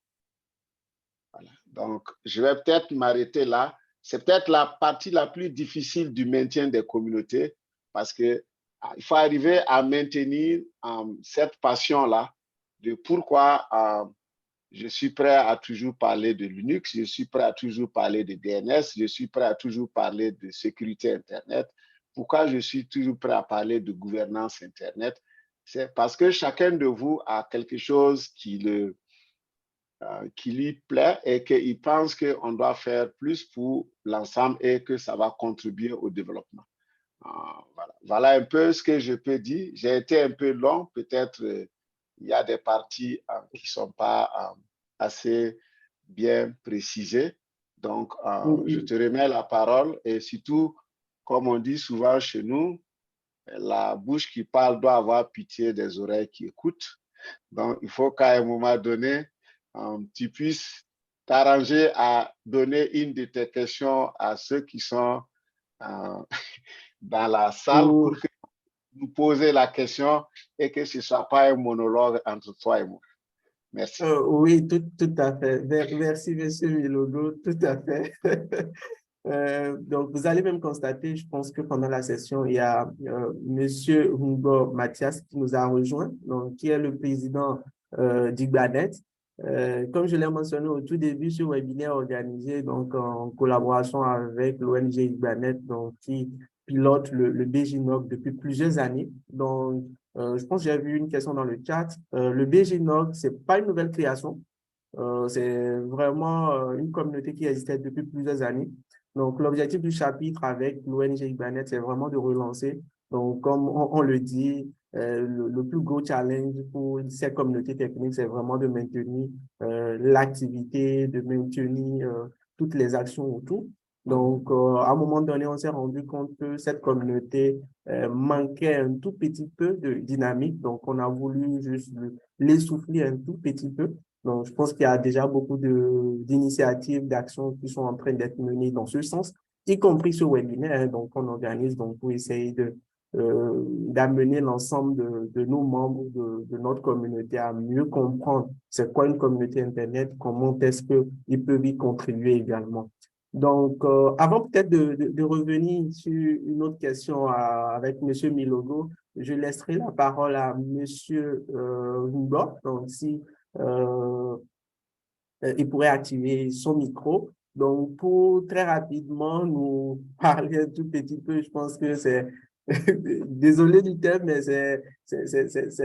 [SPEAKER 2] Voilà. Donc, je vais peut-être m'arrêter là. C'est peut-être la partie la plus difficile du maintien des communautés parce qu'il faut arriver à maintenir cette passion-là de pourquoi je suis prêt à toujours parler de Linux, je suis prêt à toujours parler de DNS, je suis prêt à toujours parler de sécurité Internet. Pourquoi je suis toujours prêt à parler de gouvernance Internet? C'est parce que chacun de vous a quelque chose qui lui plaît et qu'il pense qu'on doit faire plus pour l'ensemble et que ça va contribuer au développement. Voilà un peu ce que je peux dire. J'ai été un peu long, peut-être il y a des parties qui ne sont pas assez bien précisées. Donc, je te remets la parole et surtout, comme on dit souvent chez nous, la bouche qui parle doit avoir pitié des oreilles qui écoutent. Donc, il faut qu'à un moment donné, tu puisses t'arranger à donner une de tes questions à ceux qui sont dans la salle pour que vous posez la question et que ce ne soit pas un monologue entre toi et moi. Merci.
[SPEAKER 1] Oui, tout à fait. Merci, Monsieur Milogo, tout à fait. Donc, vous allez même constater, je pense que pendant la session, il y a Monsieur Hugo Mathias qui nous a rejoint, donc, qui est le président d'Igbanet. Comme je l'ai mentionné au tout début, ce webinaire organisé donc, en collaboration avec l'ONG Igbanet, donc, qui pilote le BJNOG depuis plusieurs années. Donc, je pense que j'ai vu une question dans le chat. Le BJNOG, ce n'est pas une nouvelle création. C'est vraiment une communauté qui existait depuis plusieurs années. Donc, l'objectif du chapitre avec l'ONG Igbanet, c'est vraiment de relancer. Donc, comme on le dit, le plus gros challenge pour ces communautés techniques, c'est vraiment de maintenir l'activité, de maintenir toutes les actions autour. Donc, à un moment donné, on s'est rendu compte que cette communauté manquait un tout petit peu de dynamique. Donc, on a voulu juste l'essouffler un tout petit peu. Donc, je pense qu'il y a déjà beaucoup d'initiatives, d'actions qui sont en train d'être menées dans ce sens, y compris ce webinaire donc, qu'on organise donc, pour essayer d'amener l'ensemble de nos membres de notre communauté à mieux comprendre c'est quoi une communauté Internet, comment est-ce qu'ils peuvent y contribuer également. Donc, avant peut-être de revenir sur une autre question avec M. Milogo, je laisserai la parole à M. Hugo. Donc, si il pourrait activer son micro. Donc, pour très rapidement nous parler un tout petit peu, je pense que c'est, désolé du thème, mais c'est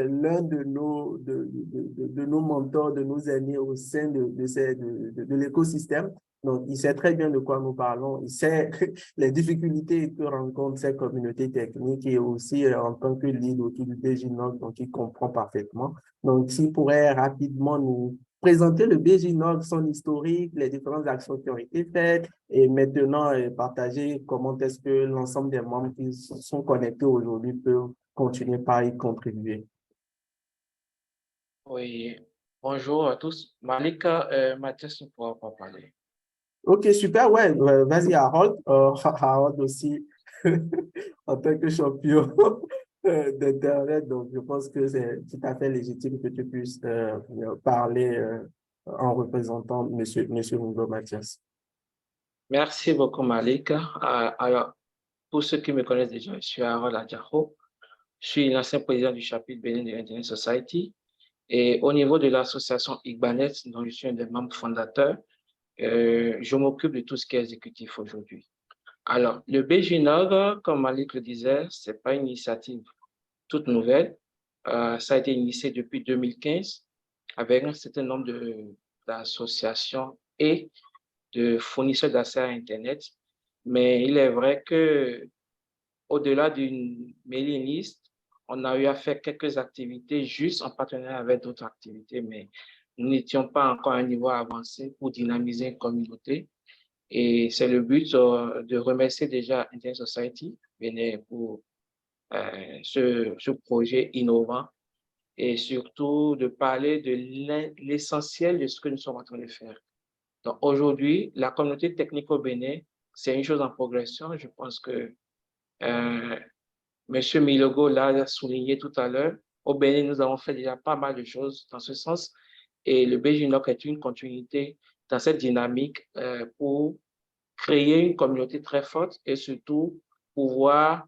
[SPEAKER 1] l'un de nos mentors, de nos amis au sein de l'écosystème. Donc, il sait très bien de quoi nous parlons. Il sait les difficultés que rencontrent ces communautés techniques et aussi en tant que lead autour du BJNOG, donc il comprend parfaitement. Donc, s'il pourrait rapidement nous présenter le BJNOG, son historique, les différentes actions qui ont été faites et maintenant partager comment est-ce que l'ensemble des membres qui sont connectés aujourd'hui peuvent continuer par y contribuer.
[SPEAKER 4] Oui, bonjour à tous. Malika, Mathias ne pourra pas parler.
[SPEAKER 1] Ok, super, ouais, vas-y Harold. Harold aussi, en tant que champion d'Internet, donc je pense que c'est tout à fait légitime que tu puisses parler en représentant monsieur Mungo Mathias.
[SPEAKER 4] Merci beaucoup, Malika. Alors, pour ceux qui me connaissent déjà, je suis Harold Adjaro. Je suis l'ancien président du chapitre Bénin de l'Internet Society. Et au niveau de l'association Igbanet, dont je suis un des membres fondateurs, je m'occupe de tout ce qui est exécutif aujourd'hui. Alors, le BJNOG, comme Malik le disait, ce n'est pas une initiative toute nouvelle. Ça a été initié depuis 2015 avec un certain nombre d'associations et de fournisseurs d'accès à Internet. Mais il est vrai que au-delà d'une mailing list, on a eu à faire quelques activités juste en partenariat avec d'autres activités, mais nous n'étions pas encore à un niveau avancé pour dynamiser une communauté. Et c'est le but de remercier déjà Internet Society pour ce projet innovant et surtout de parler de l'essentiel de ce que nous sommes en train de faire. Donc aujourd'hui, la communauté technique au Bénin, c'est une chose en progression. Je pense que M. Milogo l'a souligné tout à l'heure. Au Bénin, nous avons fait déjà pas mal de choses dans ce sens et le BJNOG est une continuité dans cette dynamique pour créer une communauté très forte et surtout pouvoir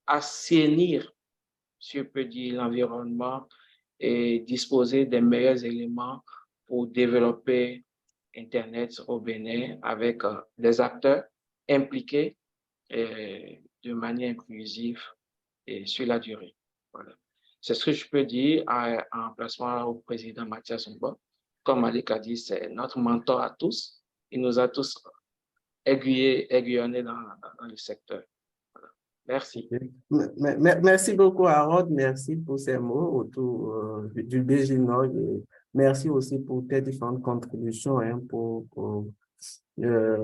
[SPEAKER 4] assainir, si je peux dire, l'environnement et disposer des meilleurs éléments pour développer Internet au Bénin avec des acteurs impliqués de manière inclusive et sur la durée. Voilà. C'est ce que je peux dire en placement au président Mathias Ngbo. Comme Malik a dit, c'est notre mentor à tous. Il nous a tous aiguillonnés dans le secteur. Voilà. Merci.
[SPEAKER 1] Merci beaucoup, Harold. Merci pour ces mots autour du BJNOG. Merci aussi pour tes différentes contributions pour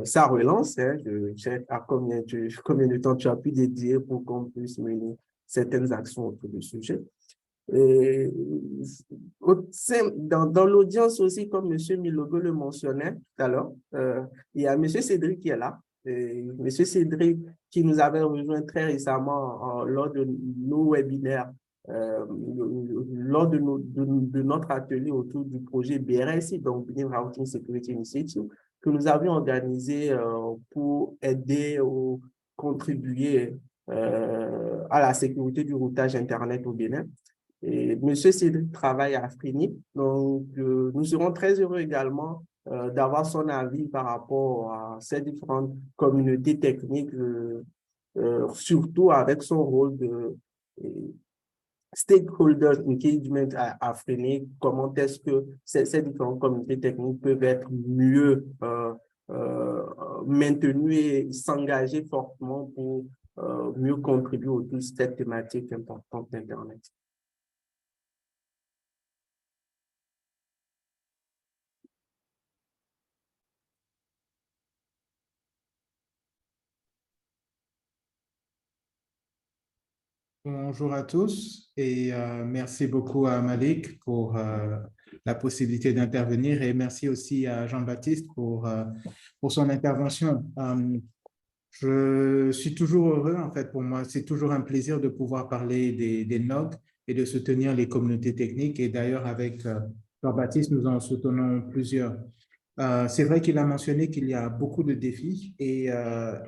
[SPEAKER 1] sa relance. Je sais à combien de temps tu as pu dédier pour qu'on puisse mener certaines actions autour du sujet. Et dans l'audience aussi, comme M. Milogo le mentionnait tout à l'heure, il y a M. Cédric qui est là. M. Cédric qui nous avait rejoint très récemment lors de nos webinaires, lors de notre atelier autour du projet BRSI, donc Benin Routing Security Initiative, que nous avions organisé pour aider ou contribuer à la sécurité du routage Internet au Bénin. Et M. Cédric travaille à Freenip, donc nous serons très heureux également d'avoir son avis par rapport à ces différentes communautés techniques, surtout avec son rôle de stakeholder engagement à Freenip, comment est-ce que ces différentes communautés techniques peuvent être mieux maintenues et s'engager fortement pour mieux contribuer autour de cette thématique importante d'Internet.
[SPEAKER 5] Bonjour à tous et merci beaucoup à Malik pour la possibilité d'intervenir et merci aussi à Jean-Baptiste pour son intervention. Je suis toujours heureux, en fait, pour moi, c'est toujours un plaisir de pouvoir parler des NOG et de soutenir les communautés techniques et d'ailleurs avec Jean-Baptiste, nous en soutenons plusieurs. C'est vrai qu'il a mentionné qu'il y a beaucoup de défis et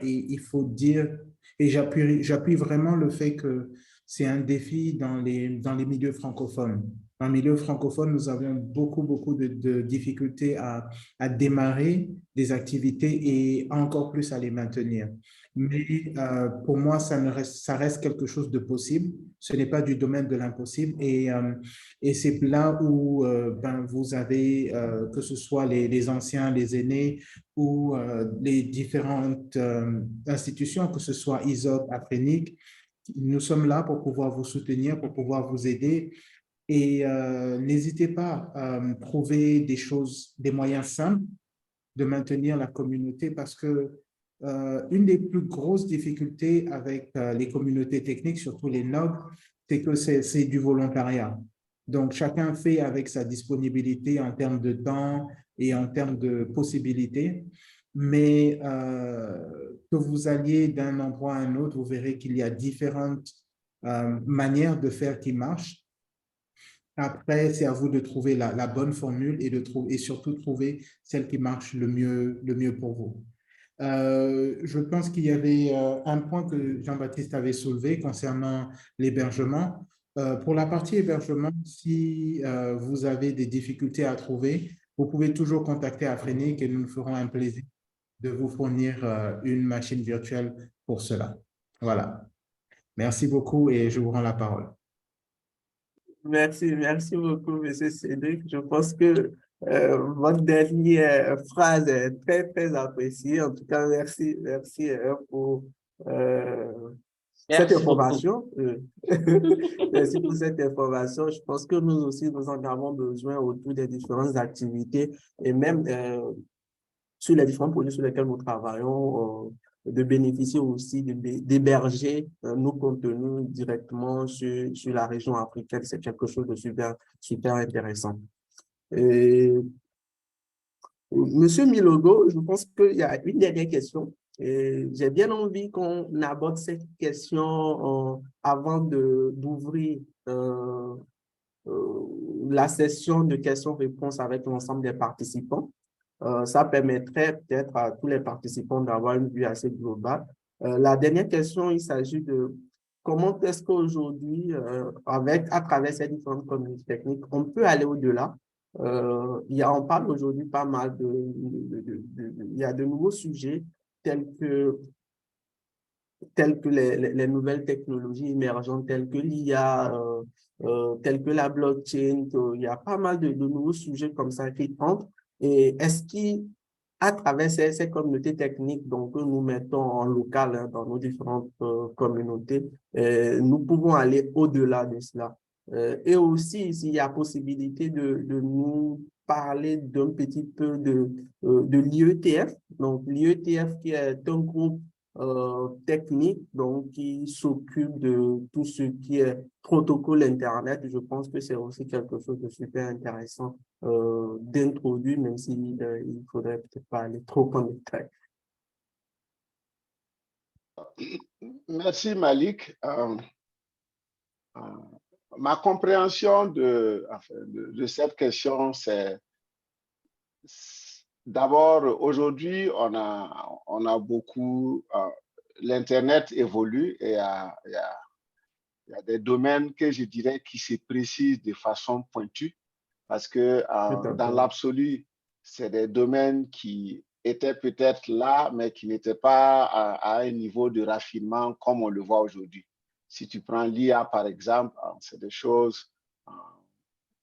[SPEAKER 5] il faut dire, et j'appuie vraiment le fait que c'est un défi dans les milieux francophones. Dans le milieu francophone, nous avons beaucoup de difficultés à démarrer des activités et encore plus à les maintenir. Mais pour moi, ça reste quelque chose de possible. Ce n'est pas du domaine de l'impossible. Et c'est là où vous avez, que ce soit les anciens, les aînés ou les différentes institutions, que ce soit ISOC, Afrinic, nous sommes là pour pouvoir vous soutenir, pour pouvoir vous aider Et n'hésitez pas à trouver des moyens simples de maintenir la communauté parce que une des plus grosses difficultés avec les communautés techniques, surtout les NOG, c'est que c'est du volontariat. Donc, chacun fait avec sa disponibilité en termes de temps et en termes de possibilités. Mais que vous alliez d'un endroit à un autre, vous verrez qu'il y a différentes manières de faire qui marchent. Après, c'est à vous de trouver la bonne formule et surtout trouver celle qui marche le mieux pour vous. Je pense qu'il y avait un point que Jean-Baptiste avait soulevé concernant l'hébergement. Pour la partie hébergement, si vous avez des difficultés à trouver, vous pouvez toujours contacter Afrinic et nous nous ferons un plaisir de vous fournir une machine virtuelle pour cela. Voilà. Merci beaucoup et je vous rends la parole.
[SPEAKER 1] Merci beaucoup, M. Cédric. Je pense que votre dernière phrase est très, très appréciée. En tout cas, merci pour cette
[SPEAKER 4] Merci beaucoup.
[SPEAKER 1] information. Merci pour cette information. Je pense que nous aussi, nous en avons besoin autour des différentes activités et même sur les différents projets sur lesquels nous travaillons, de bénéficier aussi d'héberger nos contenus directement sur la région africaine. C'est quelque chose de super, super intéressant. Et, Monsieur Milogo, je pense qu'il y a une dernière question. J'ai bien envie qu'on aborde cette question avant d'ouvrir la session de questions-réponses avec l'ensemble des participants. Ça permettrait peut-être à tous les participants d'avoir une vue assez globale. La dernière question, il s'agit de comment est-ce qu'aujourd'hui, à travers ces différentes communautés techniques, on peut aller au-delà. On parle aujourd'hui pas mal il y a de nouveaux sujets tels que les nouvelles technologies émergentes, telles que l'IA, telles que la blockchain. Il y a pas mal de nouveaux sujets comme ça qui entrent. Et est-ce qu'à travers ces communautés techniques donc, que nous mettons en local hein, dans nos différentes communautés, nous pouvons aller au-delà de cela. Et aussi, s'il y a possibilité de nous parler d'un petit peu de l'IETF. Donc, l'IETF qui est un groupe technique, donc qui s'occupe de tout ce qui est protocole Internet. Je pense que c'est aussi quelque chose de super intéressant d'introduire, même s'il il faudrait peut-être pas aller trop en détail.
[SPEAKER 2] Merci Malik. Ma compréhension de cette question, c'est d'abord, aujourd'hui, on a beaucoup, l'Internet évolue et il y a des domaines que je dirais qui se précisent de façon pointue parce que dans l'absolu, c'est des domaines qui étaient peut-être là, mais qui n'étaient pas à un niveau de raffinement comme on le voit aujourd'hui. Si tu prends l'IA, par exemple, c'est des choses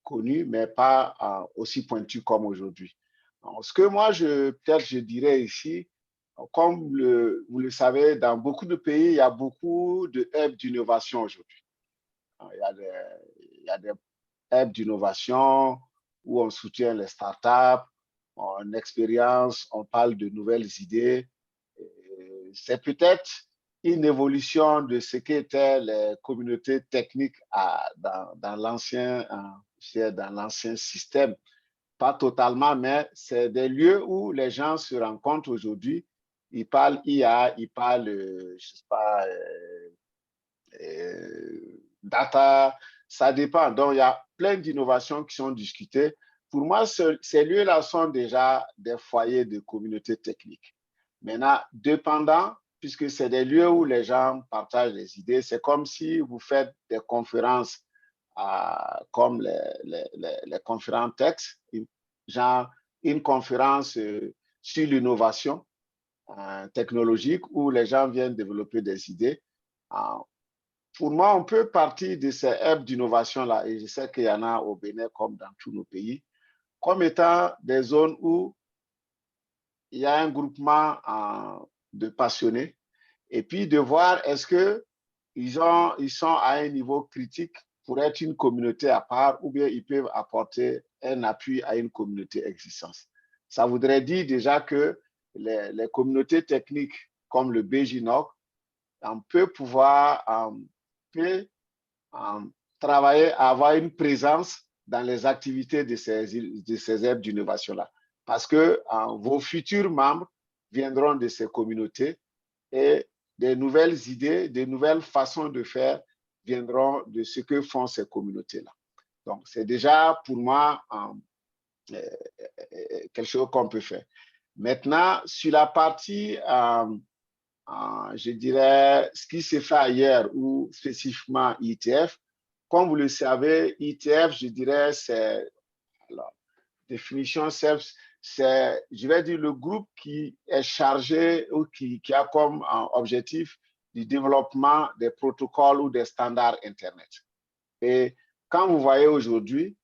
[SPEAKER 2] connues, mais pas aussi pointues comme aujourd'hui. Ce que moi, peut-être je dirais ici, comme vous le savez, dans beaucoup de pays, il y a beaucoup de hubs d'innovation aujourd'hui. Il y a des hubs d'innovation où on soutient les startups, on expérience, on parle de nouvelles idées. C'est peut-être une évolution de ce qu'étaient les communautés techniques dans l'ancien système. Pas totalement, mais c'est des lieux où les gens se rencontrent aujourd'hui. Ils parlent IA, ils parlent, je sais pas, data, ça dépend. Donc, il y a plein d'innovations qui sont discutées. Pour moi, ces lieux-là sont déjà des foyers de communautés techniques. Maintenant, dépendant, puisque c'est des lieux où les gens partagent les idées, c'est comme si vous faites des conférences comme les conférences textes, genre une conférence sur l'innovation technologique où les gens viennent développer des idées. Pour moi, on peut partir de ces hubs d'innovation-là, et je sais qu'il y en a au Bénin comme dans tous nos pays, comme étant des zones où il y a un groupement de passionnés, et puis de voir est-ce qu'ils sont à un niveau critique pour être une communauté à part ou bien ils peuvent apporter un appui à une communauté existante. Ça voudrait dire déjà que les communautés techniques comme le BJNOC peut pouvoir travailler à avoir une présence dans les activités de ces aires d'innovation-là. Parce que vos futurs membres viendront de ces communautés et des nouvelles idées, des nouvelles façons de faire viendront de ce que font ces communautés-là. Donc, c'est déjà pour moi quelque chose qu'on peut faire. Maintenant, sur la partie, je dirais, ce qui s'est fait ailleurs ou spécifiquement IETF, comme vous le savez, IETF, je dirais, c'est, alors, définition, c'est, je vais dire, le groupe qui est chargé ou qui a comme objectif du développement des protocoles ou des standards Internet. Et quand vous voyez aujourd'hui,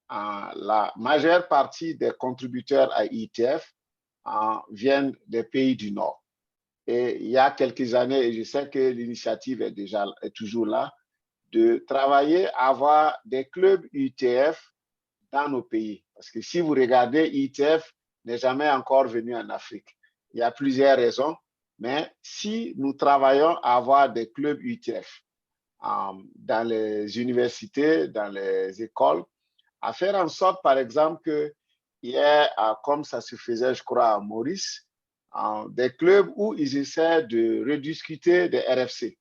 [SPEAKER 2] la majeure partie des contributeurs à IETF viennent des pays du Nord. Et il y a quelques années, et je sais que l'initiative est toujours là, de travailler à avoir des clubs IETF dans nos pays. Parce que si vous regardez, IETF n'est jamais encore venu en Afrique. Il y a plusieurs raisons, mais si nous travaillons à avoir des clubs IETF dans les universités, dans les écoles, à faire en sorte, par exemple, qu'il y ait, comme ça se faisait, je crois, à Maurice, des clubs où ils essaient de rediscuter des RFC,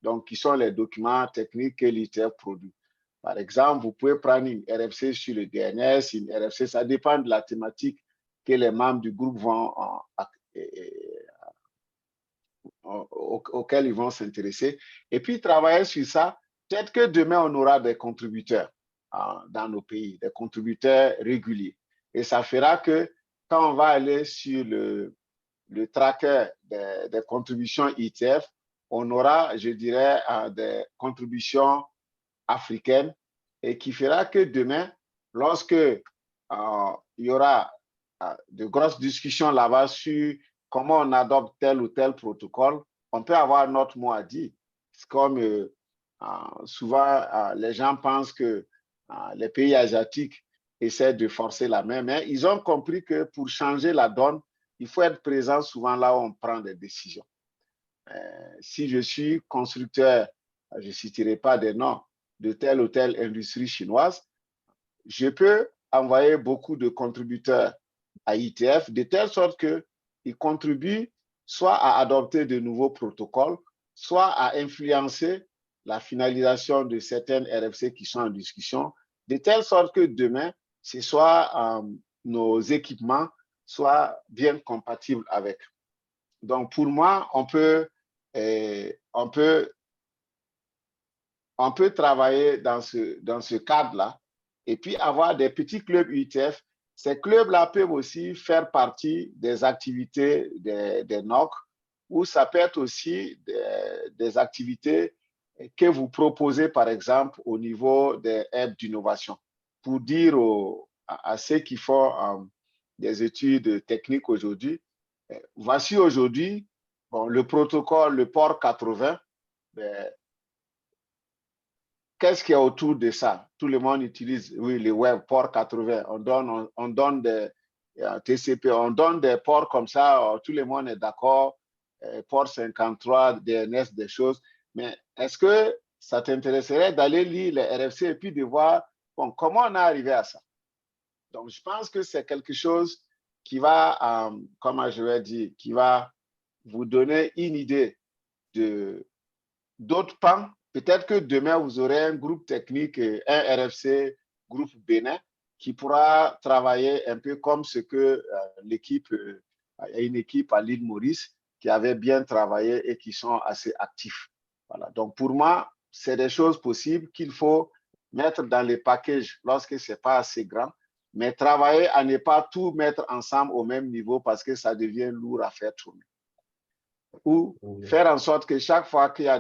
[SPEAKER 2] donc qui sont les documents techniques que l'IETF produit. Par exemple, vous pouvez prendre une RFC sur le DNS, une RFC, ça dépend de la thématique que les membres du groupe vont auquel ils vont s'intéresser. Et puis, travailler sur ça. Peut-être que demain, on aura des contributeurs dans nos pays, des contributeurs réguliers. Et ça fera que quand on va aller sur le tracker des contributions IETF, on aura, je dirais, des contributions africaines et qui fera que demain, lorsque il y aura de grosses discussions là-bas sur comment on adopte tel ou tel protocole, on peut avoir notre mot à dire. C'est comme souvent, les gens pensent que les pays asiatiques essaient de forcer la main, mais ils ont compris que pour changer la donne, il faut être présent souvent là où on prend des décisions. Si je suis constructeur, je ne citerai pas des noms, de telle ou telle industrie chinoise, je peux envoyer beaucoup de contributeurs à IETF de telle sorte qu'ils contribuent soit à adopter de nouveaux protocoles, soit à influencer la finalisation de certaines RFC qui sont en discussion, de telle sorte que demain, ce soit nos équipements soient bien compatibles avec. Donc, pour moi, on peut travailler dans ce cadre-là et puis avoir des petits clubs IETF. Ces clubs-là peuvent aussi faire partie des activités des NOC ou ça peut être aussi des activités que vous proposez, par exemple, au niveau des aides d'innovation pour dire à ceux qui font des études techniques aujourd'hui, voici aujourd'hui le protocole, le port 80, qu'est-ce qu'il y a autour de ça? Tout le monde utilise, oui, les web, port 80. On donne des TCP, on donne des ports comme ça, tout le monde est d'accord, port 53, DNS, des choses. Mais est-ce que ça t'intéresserait d'aller lire les RFC et puis de voir comment on est arrivé à ça? Donc, je pense que c'est quelque chose qui va, comment je vais dire, qui va vous donner une idée d'autres pans. Peut-être que demain, vous aurez un groupe technique, un RFC, groupe Bénin, qui pourra travailler un peu comme ce que l'équipe, il y a une équipe à l'île Maurice qui avait bien travaillé et qui sont assez actifs. Voilà. Donc, pour moi, c'est des choses possibles qu'il faut mettre dans les packages lorsque ce n'est pas assez grand, mais travailler à ne pas tout mettre ensemble au même niveau parce que ça devient lourd à faire tourner. Ou faire en sorte que chaque fois qu'il y a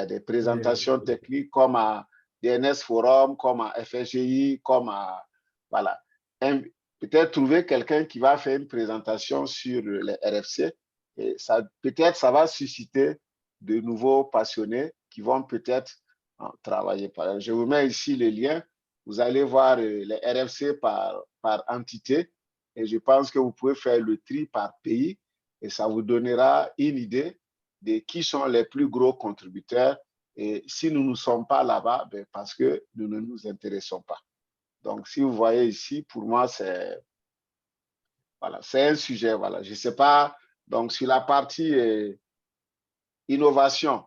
[SPEAKER 2] des présentations techniques comme à DNS Forum, comme à FSGI, comme à, voilà, peut-être trouver quelqu'un qui va faire une présentation sur les RFC et peut-être ça va susciter de nouveaux passionnés qui vont peut-être travailler. Je vous mets ici le lien. Vous allez voir les RFC par entité et je pense que vous pouvez faire le tri par pays et ça vous donnera une idée de qui sont les plus gros contributeurs. Et si nous ne sommes pas là-bas, ben parce que nous ne nous intéressons pas. Donc, si vous voyez ici, pour moi, c'est voilà, un sujet. Voilà. Je ne sais pas. Donc, sur la partie innovation,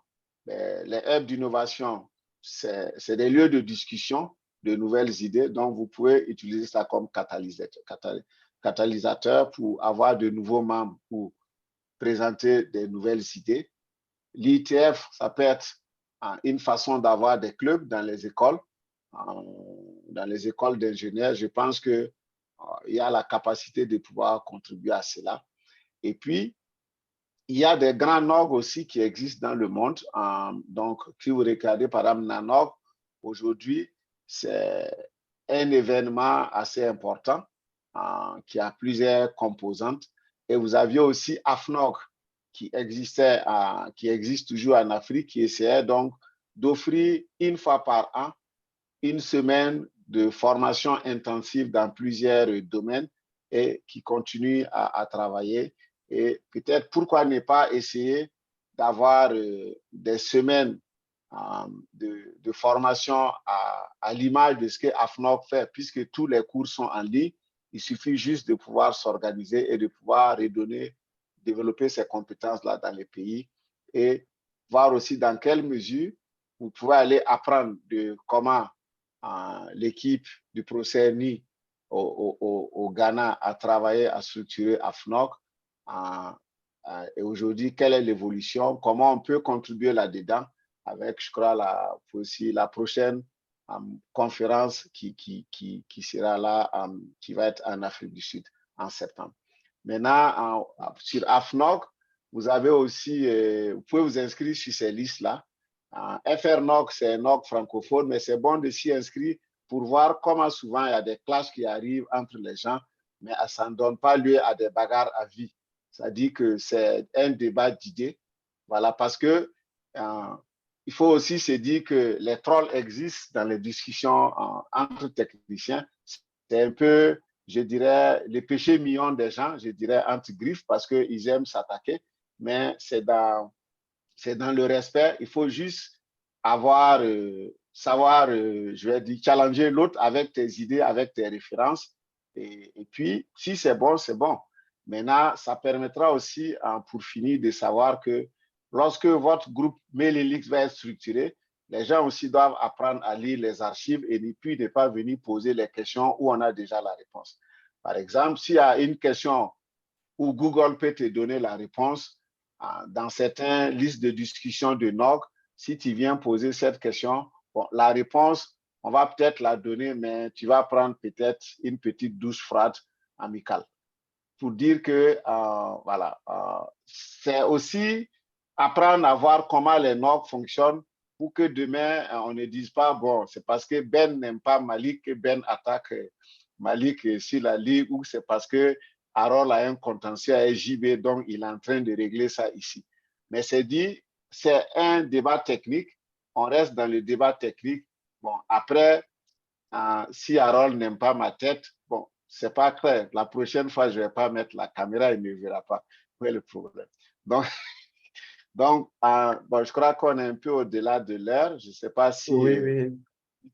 [SPEAKER 2] les hubs d'innovation, c'est des lieux de discussion de nouvelles idées. Donc, vous pouvez utiliser ça comme catalysateur pour avoir de nouveaux membres, pour présenter des nouvelles idées. L'ITF, ça peut être une façon d'avoir des clubs dans les écoles d'ingénieurs. Je pense qu'il y a la capacité de pouvoir contribuer à cela. Et puis, il y a des grands NOG aussi qui existent dans le monde. Donc, si vous regardez par exemple NANOG, aujourd'hui, c'est un événement assez important qui a plusieurs composantes. Et vous aviez aussi AFNOG qui existe toujours en Afrique, qui essayait donc d'offrir une fois par an une semaine de formation intensive dans plusieurs domaines et qui continue à travailler. Et peut-être pourquoi ne pas essayer d'avoir des semaines de formation à l'image de ce que AFNOG fait, puisque tous les cours sont en ligne. Il suffit juste de pouvoir s'organiser et de pouvoir développer ces compétences-là dans les pays et voir aussi dans quelle mesure vous pouvez aller apprendre de comment l'équipe du procès NI au Ghana a travaillé à structurer AFNOG. Et aujourd'hui, quelle est l'évolution? Comment on peut contribuer là-dedans avec, je crois, aussi la prochaine conférence qui sera là, qui va être en Afrique du Sud en septembre. Maintenant, sur AFNOG, vous avez aussi, vous pouvez vous inscrire sur ces listes-là. FRNOG, c'est un NOG francophone, mais c'est bon de s'y inscrire pour voir comment souvent il y a des clashs qui arrivent entre les gens, mais ça ne donne pas lieu à des bagarres à vie. Ça dit que c'est un débat d'idées. Voilà, parce que il faut aussi se dire que les trolls existent dans les discussions entre techniciens. C'est un peu, je dirais, le péché mignon des gens, je dirais, entre griffes, parce qu'ils aiment s'attaquer, mais c'est dans le respect. Il faut juste savoir, je vais dire, challenger l'autre avec tes idées, avec tes références. Et puis, si c'est bon, c'est bon. Maintenant, ça permettra aussi, pour finir, de savoir que lorsque votre groupe mailing list va être structuré, les gens aussi doivent apprendre à lire les archives et puis ne pas venir poser les questions où on a déjà la réponse. Par exemple, s'il y a une question où Google peut te donner la réponse, dans certaines listes de discussion de NOG, si tu viens poser cette question, bon, la réponse, on va peut-être la donner, mais tu vas prendre peut-être une petite douche froide amicale. Pour dire que, voilà, c'est aussi apprendre à voir comment les NOG fonctionnent pour que demain, on ne dise pas, bon, c'est parce que Ben n'aime pas Malik que Ben attaque Malik sur la ligue, ou c'est parce que Harold a un contentieux à JB, donc il est en train de régler ça ici. Mais c'est dit, c'est un débat technique. On reste dans le débat technique. Bon, après, si Harold n'aime pas ma tête, bon, c'est pas clair. La prochaine fois, je ne vais pas mettre la caméra, il ne me verra pas. Où est le problème? Donc, bon, je crois qu'on est un peu au-delà de l'heure. Je ne sais pas si
[SPEAKER 1] Oui.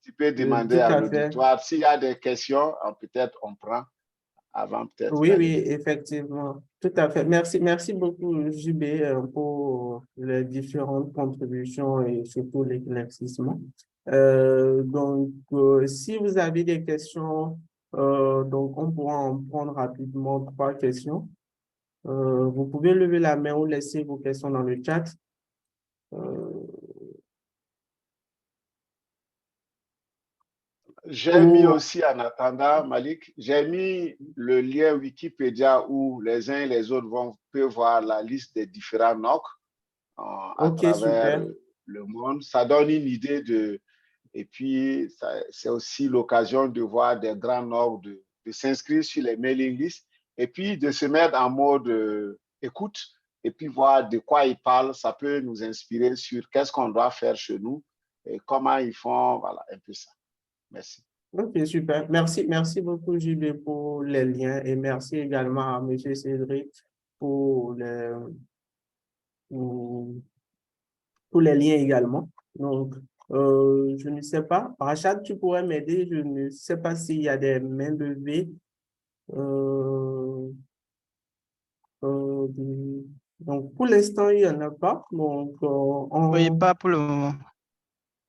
[SPEAKER 2] tu peux demander à l'auditoire s'il y a des questions, peut-être on prend. Avant peut-être.
[SPEAKER 1] Oui, effectivement, tout à fait. Merci beaucoup, JB, pour les différentes contributions et surtout l'éclaircissement. Donc, si vous avez des questions, donc on pourra en prendre rapidement 3 questions. Vous pouvez lever la main ou laisser vos questions dans le chat.
[SPEAKER 2] J'ai mis aussi, en attendant, Malik, j'ai mis le lien Wikipédia où les uns et les autres peuvent voir la liste des différents NOC à travers le monde. Ça donne une idée de... Et puis, c'est aussi l'occasion de voir des grands NOC, de s'inscrire sur les mailing lists et puis de se mettre en mode écoute et puis voir de quoi ils parlent. Ça peut nous inspirer sur qu'est-ce qu'on doit faire chez nous et comment ils font, voilà, un peu ça. Merci.
[SPEAKER 1] Ok, super. Merci beaucoup, JB, pour les liens et merci également à M. Cédric pour pour les liens également. Donc, je ne sais pas. Rachad, tu pourrais m'aider. Je ne sais pas s'il y a des mains levées. Donc, pour l'instant, il n'y en a pas. Donc,
[SPEAKER 3] Oui, pas pour le moment.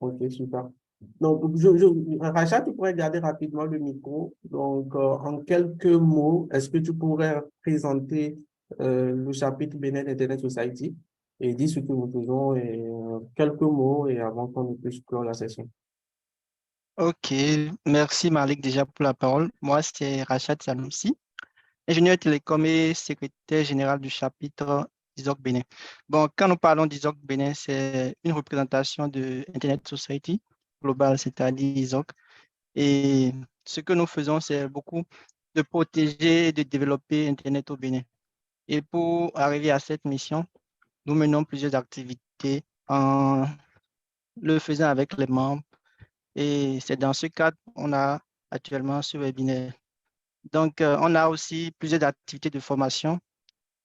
[SPEAKER 1] ok, super. Donc, Rachad, tu pourrais garder rapidement le micro. Donc, en quelques mots, est-ce que tu pourrais présenter le chapitre Benin Internet Society et dire ce que nous faisons et quelques mots et avant qu'on ne puisse clore la session.
[SPEAKER 3] Ok, merci Malik déjà pour la parole. Moi, c'est Rachad Sanoussi, ingénieur télécom et secrétaire général du chapitre d'ISOC Bénin. Bon, quand nous parlons d'ISOC Bénin, c'est une représentation de Internet Society Global, c'est-à-dire ISOC. Et ce que nous faisons, c'est beaucoup de protéger et de développer Internet au Bénin. Et pour arriver à cette mission, nous menons plusieurs activités en le faisant avec les membres. Et c'est dans ce cadre qu'on a actuellement ce webinaire. Donc, on a aussi plusieurs activités de formation,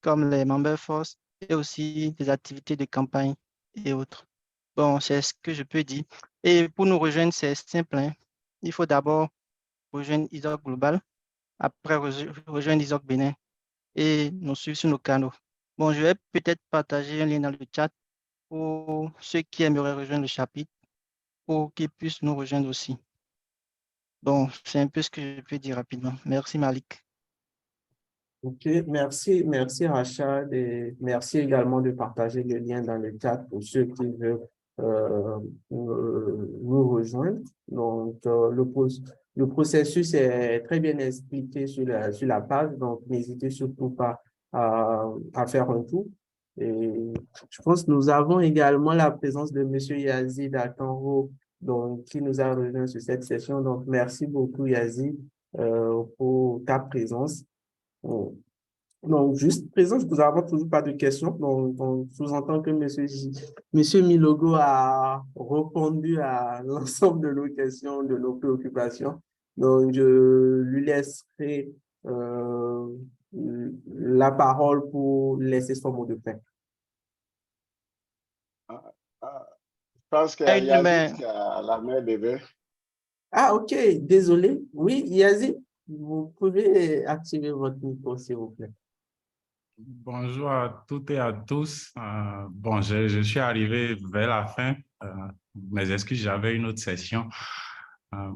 [SPEAKER 3] comme les Member Force, et aussi des activités de campagne et autres. Bon, c'est ce que je peux dire. Et pour nous rejoindre, c'est simple, hein. Il faut d'abord rejoindre ISOC Global, après rejoindre ISOC Bénin et nous suivre sur nos canaux. Bon, je vais peut-être partager un lien dans le chat pour ceux qui aimeraient rejoindre le chapitre, pour qu'ils puissent nous rejoindre aussi. Bon, c'est un peu ce que je peux dire rapidement. Merci Malik.
[SPEAKER 1] Ok, merci Rachad et merci également de partager le lien dans le chat pour ceux qui veulent nous rejoindre. Donc, le processus est très bien expliqué sur la page, donc n'hésitez surtout pas à faire un tour. Et je pense que nous avons également la présence de M. Yazid Akanro, donc, qui nous a rejoint sur cette session. Donc, merci beaucoup Yazid pour ta présence. Donc, juste présent, nous n'avons toujours pas de questions. Donc, on sous-entend que Monsieur Milogo a répondu à l'ensemble de nos questions, de nos préoccupations. Donc, je lui laisserai la parole pour laisser son mot de fin.
[SPEAKER 2] Je pense qu'il y a Yazid qui a la main levée.
[SPEAKER 1] Ah, ok, désolé. Oui, Yazid, vous pouvez activer votre micro, s'il vous plaît.
[SPEAKER 6] Bonjour à toutes et à tous. Bon, je suis arrivé vers la fin. Mes excuses, j'avais une autre session.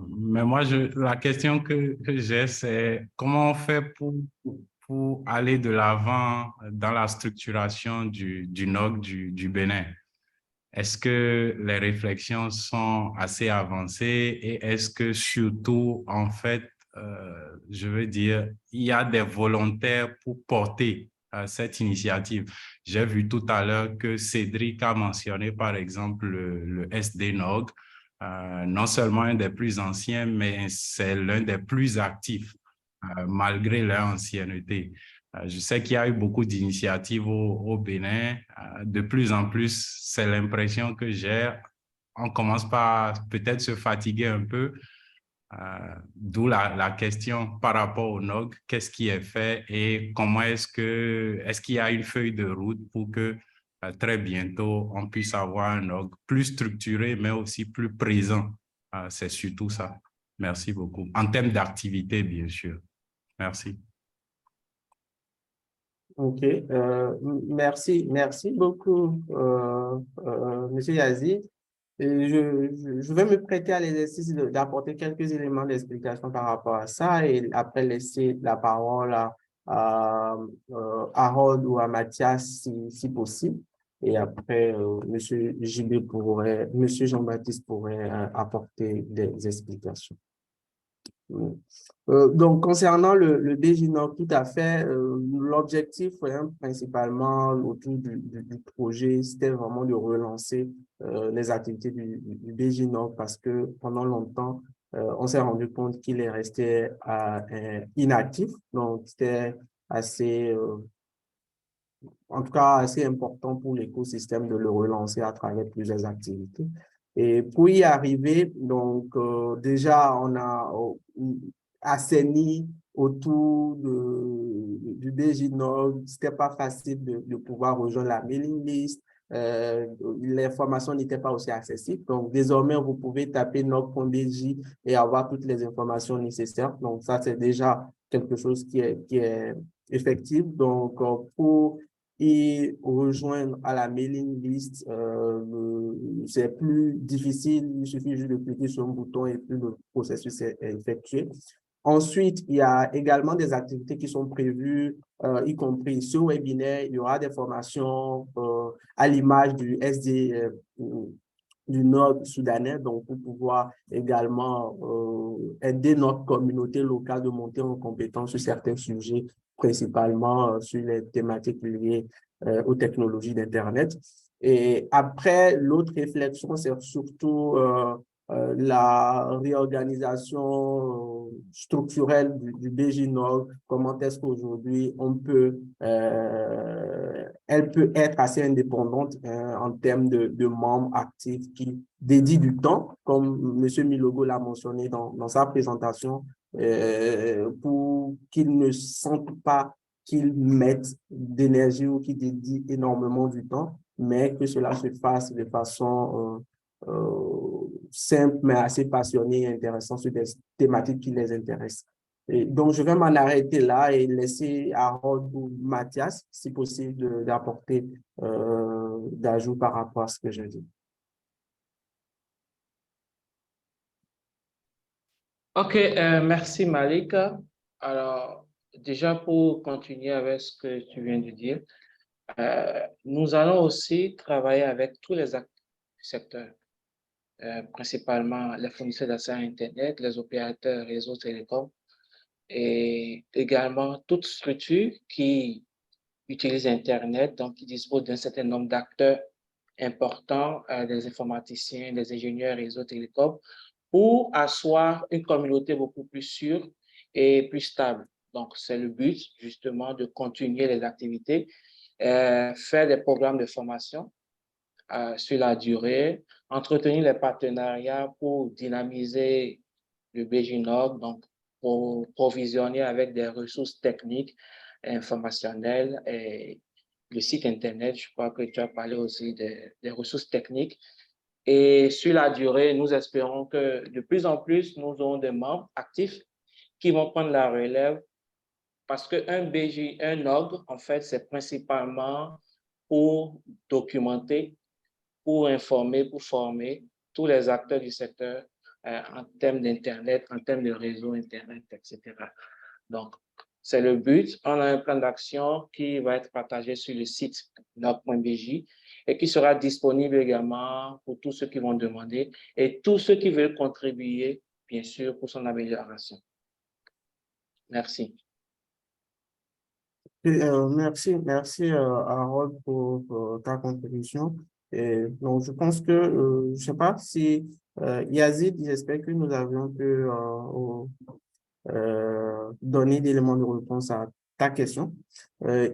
[SPEAKER 6] Mais moi, la question que j'ai, c'est comment on fait pour aller de l'avant dans la structuration du NOC du Bénin? Est-ce que les réflexions sont assez avancées et est-ce que surtout, en fait, je veux dire, il y a des volontaires pour porter cette initiative? J'ai vu tout à l'heure que Cédric a mentionné, par exemple, le SDNOG, non seulement un des plus anciens, mais c'est l'un des plus actifs, malgré leur ancienneté. Je sais qu'il y a eu beaucoup d'initiatives au Bénin. De plus en plus, c'est l'impression que j'ai. On commence par peut-être se fatiguer un peu. D'où la question par rapport au NOG. Qu'est-ce qui est fait et comment est-ce qu'il y a une feuille de route pour que très bientôt, on puisse avoir un NOG plus structuré, mais aussi plus présent. C'est surtout ça. Merci beaucoup. En termes d'activité, bien sûr. Merci.
[SPEAKER 1] Ok, merci beaucoup, Monsieur Yazid. Et je vais me prêter à l'exercice d'apporter quelques éléments d'explication par rapport à ça et après laisser la parole à Harold ou à Mathias si possible. Et après, Monsieur Jean-Baptiste pourrait apporter des explications. Donc, concernant le BGNOC, tout à fait, l'objectif principalement autour du projet, c'était vraiment de relancer les activités du BGNOC parce que pendant longtemps, on s'est rendu compte qu'il est resté inactif. Donc, c'était assez en tout cas assez important pour l'écosystème de le relancer à travers plusieurs activités. Et pour y arriver, donc déjà, on a assaini autour du BJ Nord. Ce n'était pas facile de pouvoir rejoindre la mailing list. L'information n'était pas aussi accessible. Donc, désormais, vous pouvez taper nord.bj et avoir toutes les informations nécessaires. Donc, ça, c'est déjà quelque chose qui est effectif. Donc, pour y rejoindre à la mailing list, c'est plus difficile. Il suffit juste de cliquer sur un bouton et puis le processus est effectué. Ensuite, il y a également des activités qui sont prévues, y compris ce webinaire. Il y aura des formations à l'image du SD du Nord soudanais, donc pour pouvoir également aider notre communauté locale de monter en compétence sur certains sujets, principalement sur les thématiques liées aux technologies d'Internet. Et après, l'autre réflexion, c'est surtout la réorganisation structurelle du BJ Nord. Comment est-ce qu'aujourd'hui elle peut être assez indépendante en termes de membres actifs qui dédient du temps, comme M. Milogo l'a mentionné dans sa présentation, pour qu'ils ne sentent pas qu'ils mettent d'énergie ou qu'ils dédient énormément du temps, mais que cela se fasse de façon simple, mais assez passionnée et intéressante sur des thématiques qui les intéressent. Et donc, je vais m'en arrêter là et laisser Harold ou Mathias, si possible, d'apporter d'ajout par rapport à ce que je dis.
[SPEAKER 4] OK, merci Malika. Alors, déjà pour continuer avec ce que tu viens de dire, nous allons aussi travailler avec tous les acteurs du secteur, principalement les fournisseurs d'accès à Internet, les opérateurs réseaux télécoms et également toute structure qui utilise Internet, donc qui dispose d'un certain nombre d'acteurs importants, des informaticiens, des ingénieurs réseaux télécoms, pour asseoir une communauté beaucoup plus sûre et plus stable. Donc, c'est le but, justement, de continuer les activités, faire des programmes de formation sur la durée, entretenir les partenariats pour dynamiser le BJ Nord, donc pour provisionner avec des ressources techniques, informationnelles et le site Internet. Je crois que tu as parlé aussi des ressources techniques. Et sur la durée, nous espérons que de plus en plus, nous aurons des membres actifs qui vont prendre la relève parce qu'un BJ, un OG, en fait, c'est principalement pour documenter, pour informer, pour former tous les acteurs du secteur en termes d'Internet, en termes de réseau Internet, etc. Donc, c'est le but. On a un plan d'action qui va être partagé sur le site nord.bj et qui sera disponible également pour tous ceux qui vont demander et tous ceux qui veulent contribuer, bien sûr, pour son amélioration. Merci.
[SPEAKER 1] Merci Harold pour ta contribution. Et donc, je pense que, je ne sais pas si Yazid, j'espère que nous avions pu donner d'éléments de réponse à ta question.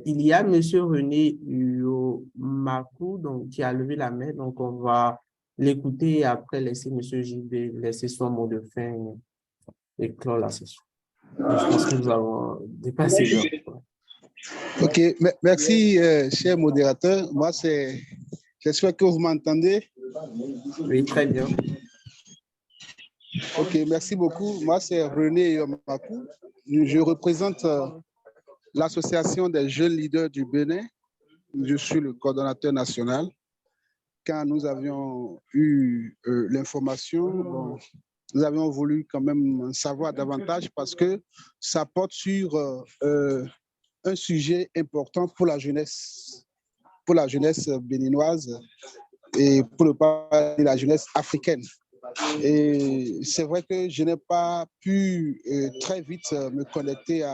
[SPEAKER 1] Il y a M. René Uomaku donc, qui a levé la main, donc on va l'écouter et après laisser M. JB laisser son mot de fin et clore la session. Donc, je pense que nous avons dépassé l'heure.
[SPEAKER 7] OK, merci, cher modérateur. Moi, j'espère que vous m'entendez.
[SPEAKER 1] Oui, très bien.
[SPEAKER 7] OK, merci beaucoup. Moi, c'est René Yomakou. Je représente l'Association des jeunes leaders du Bénin. Je suis le coordonnateur national. Quand nous avions eu l'information, bon, nous avions voulu quand même en savoir davantage parce que ça porte sur un sujet important pour la jeunesse béninoise et pour ne pas dire la jeunesse africaine. Et c'est vrai que je n'ai pas pu très vite me connecter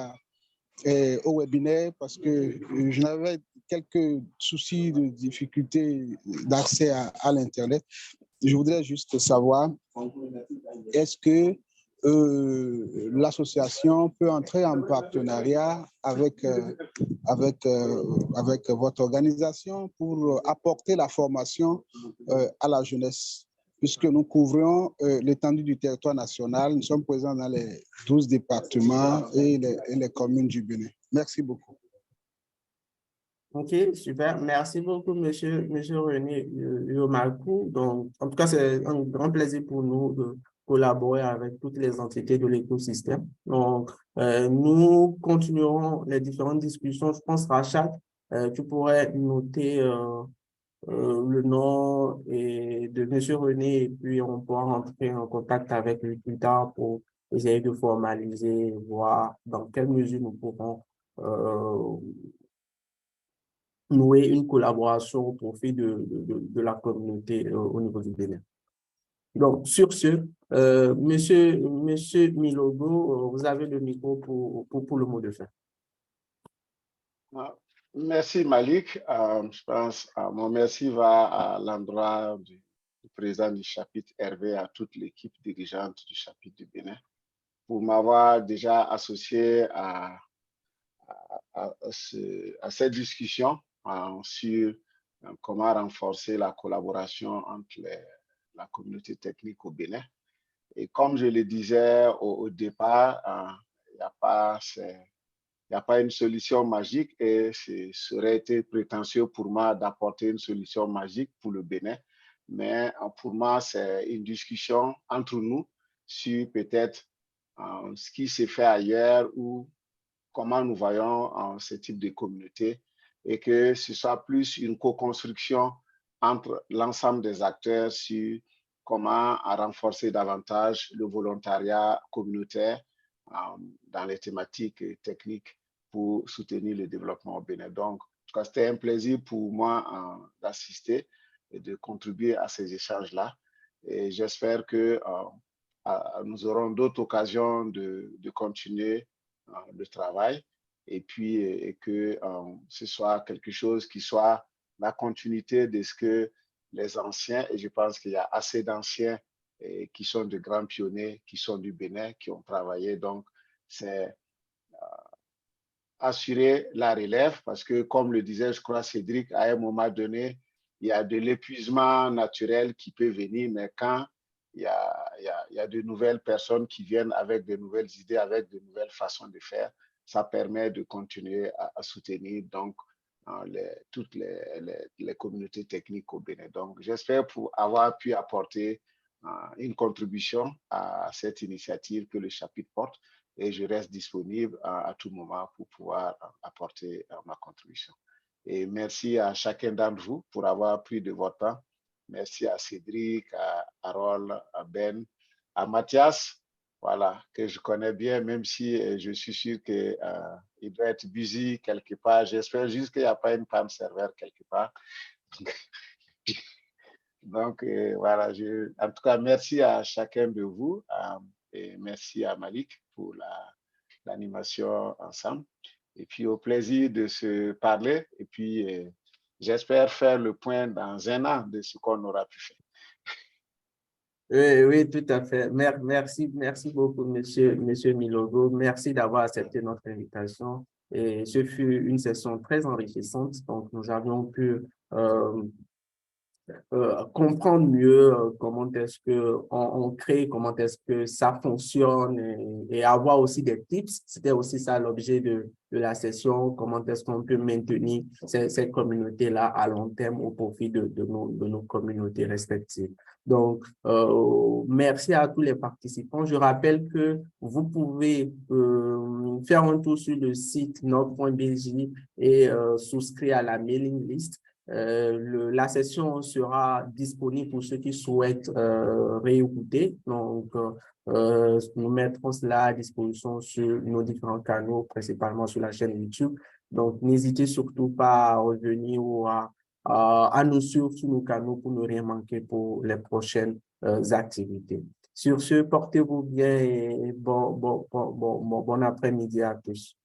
[SPEAKER 7] au webinaire parce que je n'avais quelques soucis de difficulté d'accès à l'Internet. Je voudrais juste savoir, est-ce que l'association peut entrer en partenariat avec votre organisation pour apporter la formation à la jeunesse, puisque nous couvrons l'étendue du territoire national. Nous sommes présents dans les 12 départements et les communes du Bénin. Merci beaucoup.
[SPEAKER 1] OK, super. Merci beaucoup, monsieur René Yomakou. Donc, en tout cas, c'est un grand plaisir pour nous de collaborer avec toutes les entités de l'écosystème. Donc, nous continuerons les différentes discussions. Je pense, Rachad, tu pourrais noter le nom de monsieur René et puis on pourra rentrer en contact avec lui plus tard pour essayer de formaliser, voir dans quelle mesure nous pourrons nouer une collaboration au profit de la communauté au niveau du Bénin. Donc, sur ce, monsieur Milogo, vous avez le micro pour le mot de fin.
[SPEAKER 2] Merci Malik. Je pense mon merci va à l'endroit du président du chapitre Hervé, à toute l'équipe dirigeante du chapitre du Bénin, pour m'avoir déjà associé à cette discussion sur comment renforcer la collaboration entre la communauté technique au Bénin. Et comme je le disais au départ, il n'y a pas une solution magique et ce serait été prétentieux pour moi d'apporter une solution magique pour le Bénin. Mais pour moi, c'est une discussion entre nous sur peut-être ce qui s'est fait ailleurs ou comment nous voyons ce type de communauté et que ce soit plus une co-construction entre l'ensemble des acteurs sur comment renforcer davantage le volontariat communautaire dans les thématiques techniques pour soutenir le développement au Bénin. Donc, en tout cas, c'était un plaisir pour moi d'assister et de contribuer à ces échanges-là. Et j'espère que nous aurons d'autres occasions de continuer le travail et puis et que ce soit quelque chose qui soit la continuité de ce que les anciens, et je pense qu'il y a assez d'anciens qui sont de grands pionniers, qui sont du Bénin, qui ont travaillé. Donc, c'est assurer la relève parce que, comme le disait, je crois, Cédric, à un moment donné, il y a de l'épuisement naturel qui peut venir, mais quand il y a de nouvelles personnes qui viennent avec de nouvelles idées, avec de nouvelles façons de faire, ça permet de continuer à soutenir donc toutes les communautés techniques au Bénin. Donc, j'espère pour avoir pu apporter une contribution à cette initiative que le chapitre porte et je reste disponible à tout moment pour pouvoir apporter ma contribution. Et merci à chacun d'entre vous pour avoir pris de votre temps. Merci à Cédric, à Harold, à Ben, à Mathias, voilà, que je connais bien, même si je suis sûr qu'il doit être busy quelque part. J'espère juste qu'il n'y a pas une panne serveur quelque part. Donc, voilà, en tout cas, merci à chacun de vous et merci à Malik pour l'animation ensemble. Et puis, au plaisir de se parler. Et puis, j'espère faire le point dans un an de ce qu'on aura pu faire.
[SPEAKER 1] Oui, tout à fait. Merci beaucoup, monsieur Milogo. Merci d'avoir accepté notre invitation. Et ce fut une session très enrichissante. Donc, nous avions pu comprendre mieux comment est-ce qu'on crée, comment est-ce que ça fonctionne et avoir aussi des tips. C'était aussi ça l'objet de la session, comment est-ce qu'on peut maintenir ces communautés-là à long terme au profit de nos communautés respectives. Donc, merci à tous les participants. Je rappelle que vous pouvez faire un tour sur le site nord.bj et souscrire à la mailing list. La session sera disponible pour ceux qui souhaitent réécouter. Donc, nous mettrons cela à disposition sur nos différents canaux, principalement sur la chaîne YouTube. Donc, n'hésitez surtout pas à revenir ou à nous suivre sur nos canaux pour ne rien manquer pour les prochaines activités. Sur ce, portez-vous bien et bon après-midi à tous.